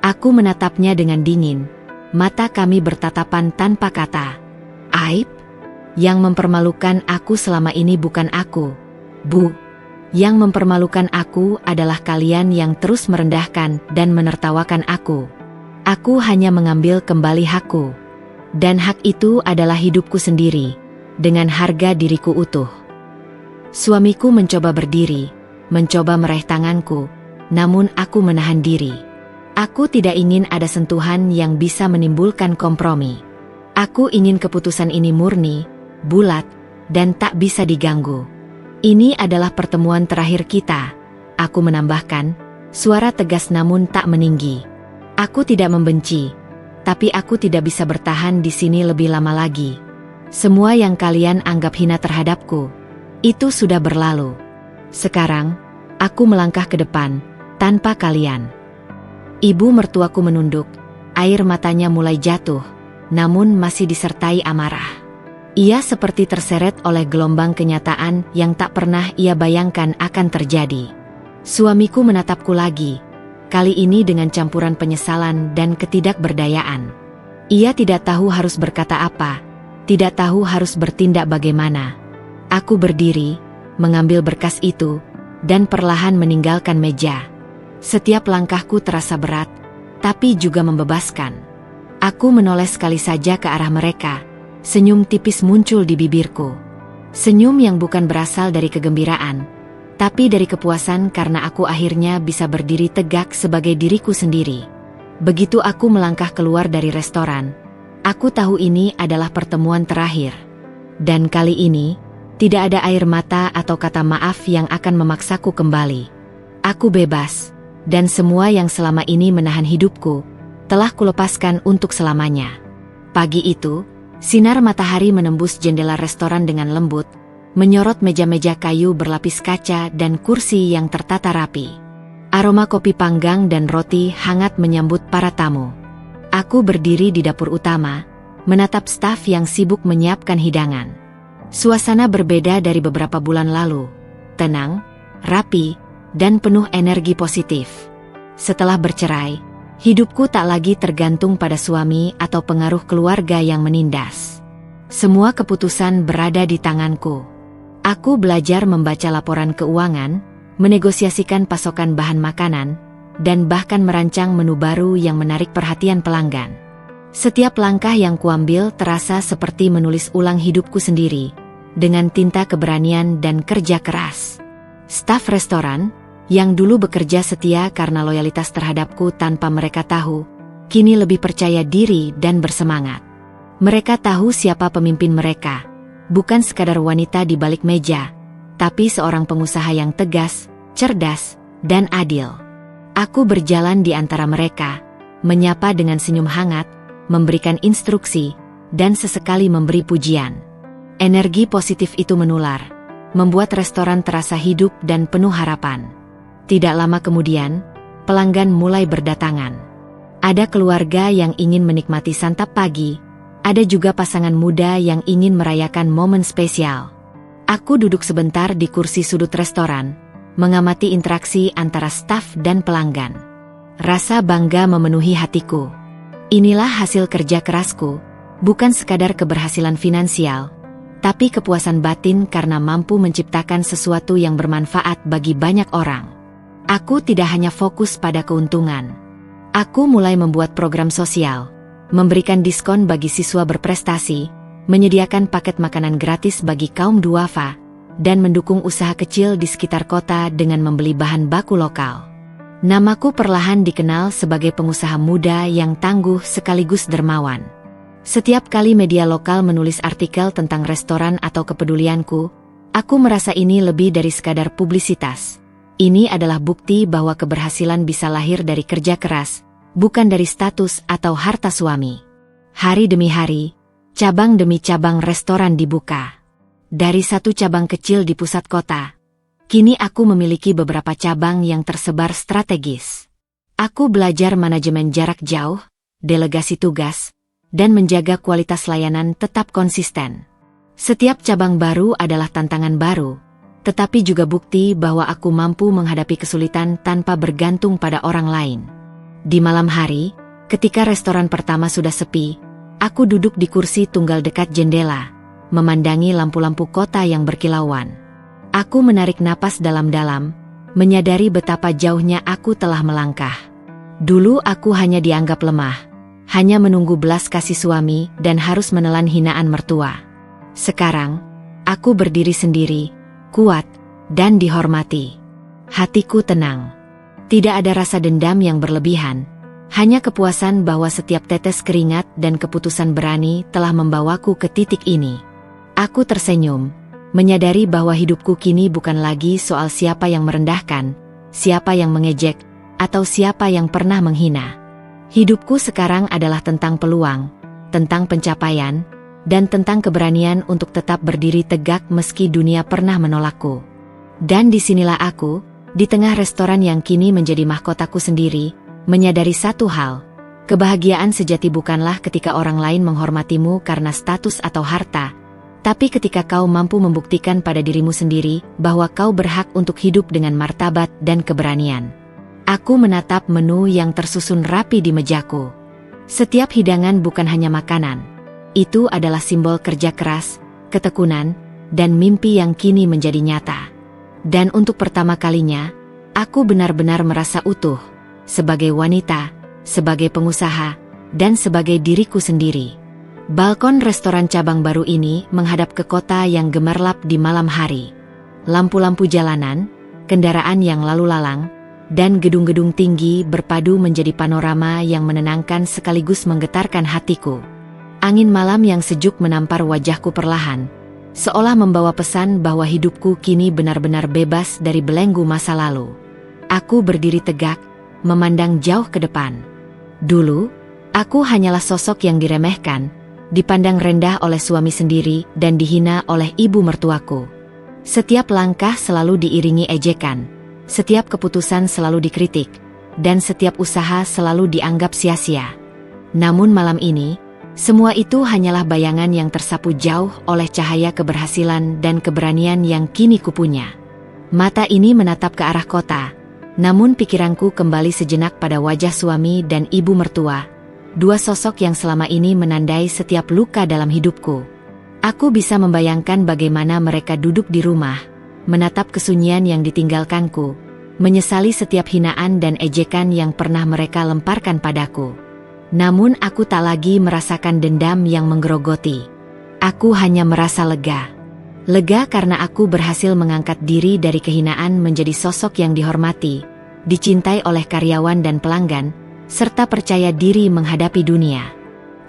[SPEAKER 1] Aku menatapnya dengan dingin. Mata kami bertatapan tanpa kata. Aib? Yang mempermalukan aku selama ini bukan aku, Bu. Yang mempermalukan aku adalah kalian yang terus merendahkan dan menertawakan aku. Aku hanya mengambil kembali hakku. Dan hak itu adalah hidupku sendiri, dengan harga diriku utuh. Suamiku mencoba berdiri, mencoba meraih tanganku, namun aku menahan diri. Aku tidak ingin ada sentuhan yang bisa menimbulkan kompromi. Aku ingin keputusan ini murni, bulat, dan tak bisa diganggu. Ini adalah pertemuan terakhir kita, aku menambahkan, suara tegas namun tak meninggi. Aku tidak membenci, tapi aku tidak bisa bertahan di sini lebih lama lagi. Semua yang kalian anggap hina terhadapku, itu sudah berlalu. Sekarang, aku melangkah ke depan, tanpa kalian. Ibu mertuaku menunduk, air matanya mulai jatuh, namun masih disertai amarah. Ia seperti terseret oleh gelombang kenyataan yang tak pernah ia bayangkan akan terjadi. Suamiku menatapku lagi, kali ini dengan campuran penyesalan dan ketidakberdayaan. Ia tidak tahu harus berkata apa, tidak tahu harus bertindak bagaimana. Aku berdiri, mengambil berkas itu, dan perlahan meninggalkan meja. Setiap langkahku terasa berat, tapi juga membebaskan. Aku menoleh sekali saja ke arah mereka, senyum tipis muncul di bibirku. Senyum yang bukan berasal dari kegembiraan, tapi dari kepuasan karena aku akhirnya bisa berdiri tegak sebagai diriku sendiri. Begitu aku melangkah keluar dari restoran, aku tahu ini adalah pertemuan terakhir. Dan kali ini, tidak ada air mata atau kata maaf yang akan memaksaku kembali. Aku bebas, dan semua yang selama ini menahan hidupku, telah kulepaskan untuk selamanya. Pagi itu, sinar matahari menembus jendela restoran dengan lembut, menyorot meja-meja kayu berlapis kaca dan kursi yang tertata rapi. Aroma kopi panggang dan roti hangat menyambut para tamu. Aku berdiri di dapur utama, menatap staf yang sibuk menyiapkan hidangan. Suasana berbeda dari beberapa bulan lalu, tenang, rapi, dan penuh energi positif. Setelah bercerai, hidupku tak lagi tergantung pada suami atau pengaruh keluarga yang menindas. Semua keputusan berada di tanganku. Aku belajar membaca laporan keuangan, menegosiasikan pasokan bahan makanan, dan bahkan merancang menu baru yang menarik perhatian pelanggan. Setiap langkah yang kuambil terasa seperti menulis ulang hidupku sendiri, dengan tinta keberanian dan kerja keras. Staf restoran, yang dulu bekerja setia karena loyalitas terhadapku tanpa mereka tahu, kini lebih percaya diri dan bersemangat. Mereka tahu siapa pemimpin mereka, bukan sekadar wanita di balik meja, tapi seorang pengusaha yang tegas, cerdas, dan adil. Aku berjalan di antara mereka, menyapa dengan senyum hangat, memberikan instruksi, dan sesekali memberi pujian. Energi positif itu menular, membuat restoran terasa hidup dan penuh harapan. Tidak lama kemudian, pelanggan mulai berdatangan. Ada keluarga yang ingin menikmati santap pagi, ada juga pasangan muda yang ingin merayakan momen spesial. Aku duduk sebentar di kursi sudut restoran, mengamati interaksi antara staf dan pelanggan. Rasa bangga memenuhi hatiku. Inilah hasil kerja kerasku, bukan sekadar keberhasilan finansial, tapi kepuasan batin karena mampu menciptakan sesuatu yang bermanfaat bagi banyak orang. Aku tidak hanya fokus pada keuntungan. Aku mulai membuat program sosial, memberikan diskon bagi siswa berprestasi, menyediakan paket makanan gratis bagi kaum duafa, dan mendukung usaha kecil di sekitar kota dengan membeli bahan baku lokal. Namaku perlahan dikenal sebagai pengusaha muda yang tangguh sekaligus dermawan. Setiap kali media lokal menulis artikel tentang restoran atau kepedulianku, aku merasa ini lebih dari sekadar publisitas. Ini adalah bukti bahwa keberhasilan bisa lahir dari kerja keras, bukan dari status atau harta suami. Hari demi hari, cabang demi cabang restoran dibuka. Dari satu cabang kecil di pusat kota, kini aku memiliki beberapa cabang yang tersebar strategis. Aku belajar manajemen jarak jauh, delegasi tugas, dan menjaga kualitas layanan tetap konsisten. Setiap cabang baru adalah tantangan baru, tetapi juga bukti bahwa aku mampu menghadapi kesulitan tanpa bergantung pada orang lain. Di malam hari, ketika restoran pertama sudah sepi, aku duduk di kursi tunggal dekat jendela, memandangi lampu-lampu kota yang berkilauan. Aku menarik napas dalam-dalam, menyadari betapa jauhnya aku telah melangkah. Dulu aku hanya dianggap lemah, hanya menunggu belas kasih suami dan harus menelan hinaan mertua. Sekarang, aku berdiri sendiri, kuat, dan dihormati. Hatiku tenang. Tidak ada rasa dendam yang berlebihan, hanya kepuasan bahwa setiap tetes keringat dan keputusan berani telah membawaku ke titik ini. Aku tersenyum, menyadari bahwa hidupku kini bukan lagi soal siapa yang merendahkan, siapa yang mengejek, atau siapa yang pernah menghina. Hidupku sekarang adalah tentang peluang, tentang pencapaian, dan tentang keberanian untuk tetap berdiri tegak meski dunia pernah menolakku. Dan disinilah aku, di tengah restoran yang kini menjadi mahkotaku sendiri, menyadari satu hal, kebahagiaan sejati bukanlah ketika orang lain menghormatimu karena status atau harta, tapi ketika kau mampu membuktikan pada dirimu sendiri bahwa kau berhak untuk hidup dengan martabat dan keberanian. Aku menatap menu yang tersusun rapi di mejaku. Setiap hidangan bukan hanya makanan. Itu adalah simbol kerja keras, ketekunan, dan mimpi yang kini menjadi nyata. Dan untuk pertama kalinya, aku benar-benar merasa utuh, sebagai wanita, sebagai pengusaha, dan sebagai diriku sendiri. Balkon restoran cabang baru ini menghadap ke kota yang gemerlap di malam hari. Lampu-lampu jalanan, kendaraan yang lalu lalang, dan gedung-gedung tinggi berpadu menjadi panorama yang menenangkan sekaligus menggetarkan hatiku. Angin malam yang sejuk menampar wajahku perlahan, seolah membawa pesan bahwa hidupku kini benar-benar bebas dari belenggu masa lalu. Aku berdiri tegak, memandang jauh ke depan. Dulu, aku hanyalah sosok yang diremehkan, dipandang rendah oleh suami sendiri dan dihina oleh ibu mertuaku. Setiap langkah selalu diiringi ejekan, setiap keputusan selalu dikritik, dan setiap usaha selalu dianggap sia-sia. Namun malam ini, semua itu hanyalah bayangan yang tersapu jauh oleh cahaya keberhasilan dan keberanian yang kini kupunya. Mata ini menatap ke arah kota, namun pikiranku kembali sejenak pada wajah suami dan ibu mertua, dua sosok yang selama ini menandai setiap luka dalam hidupku. Aku bisa membayangkan bagaimana mereka duduk di rumah, menatap kesunyian yang ditinggalkanku, menyesali setiap hinaan dan ejekan yang pernah mereka lemparkan padaku. Namun aku tak lagi merasakan dendam yang menggerogoti. Aku hanya merasa lega. Lega karena aku berhasil mengangkat diri dari kehinaan menjadi sosok yang dihormati, dicintai oleh karyawan dan pelanggan, serta percaya diri menghadapi dunia.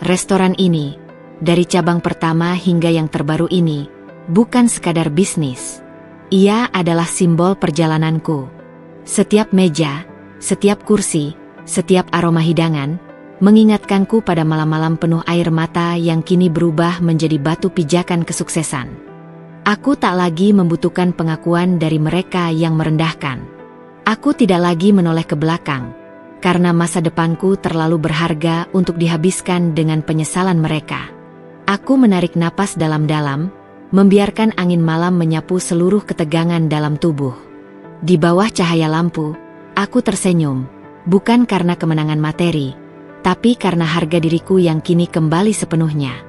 [SPEAKER 1] Restoran ini, dari cabang pertama hingga yang terbaru ini, bukan sekadar bisnis. Ia adalah simbol perjalananku. Setiap meja, setiap kursi, setiap aroma hidangan, mengingatkanku pada malam-malam penuh air mata yang kini berubah menjadi batu pijakan kesuksesan. Aku tak lagi membutuhkan pengakuan dari mereka yang merendahkan. Aku tidak lagi menoleh ke belakang, karena masa depanku terlalu berharga untuk dihabiskan dengan penyesalan mereka. Aku menarik napas dalam-dalam, membiarkan angin malam menyapu seluruh ketegangan dalam tubuh. Di bawah cahaya lampu, aku tersenyum, bukan karena kemenangan materi, tapi karena harga diriku yang kini kembali sepenuhnya.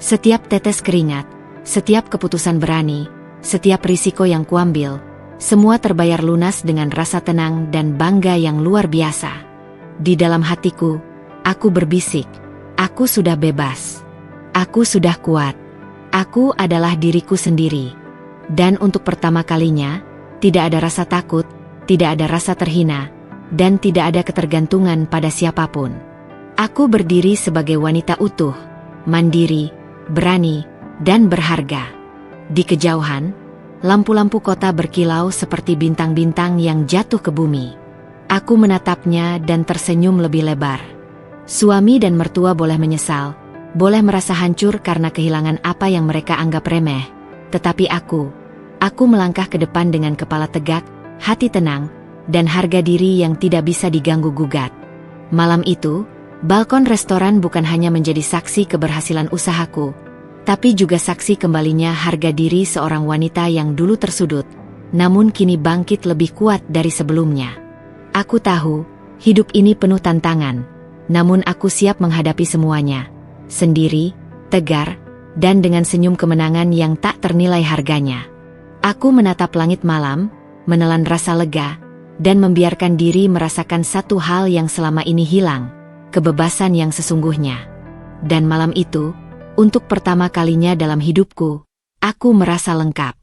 [SPEAKER 1] Setiap tetes keringat, setiap keputusan berani, setiap risiko yang kuambil, semua terbayar lunas dengan rasa tenang dan bangga yang luar biasa. Di dalam hatiku, aku berbisik, aku sudah bebas. Aku sudah kuat. Aku adalah diriku sendiri. Dan untuk pertama kalinya, tidak ada rasa takut, tidak ada rasa terhina, dan tidak ada ketergantungan pada siapapun. Aku berdiri sebagai wanita utuh, mandiri, berani, dan berharga. Di kejauhan, lampu-lampu kota berkilau seperti bintang-bintang yang jatuh ke bumi. Aku menatapnya dan tersenyum lebih lebar. Suami dan mertua boleh menyesal, boleh merasa hancur karena kehilangan apa yang mereka anggap remeh. Tetapi aku melangkah ke depan dengan kepala tegak, hati tenang, dan harga diri yang tidak bisa diganggu-gugat. Malam itu, balkon restoran bukan hanya menjadi saksi keberhasilan usahaku, tapi juga saksi kembalinya harga diri seorang wanita yang dulu tersudut, namun kini bangkit lebih kuat dari sebelumnya. Aku tahu, hidup ini penuh tantangan, namun aku siap menghadapi semuanya, sendiri, tegar, dan dengan senyum kemenangan yang tak ternilai harganya. Aku menatap langit malam, menelan rasa lega, dan membiarkan diri merasakan satu hal yang selama ini hilang, kebebasan yang sesungguhnya. Dan malam itu, untuk pertama kalinya dalam hidupku, aku merasa lengkap.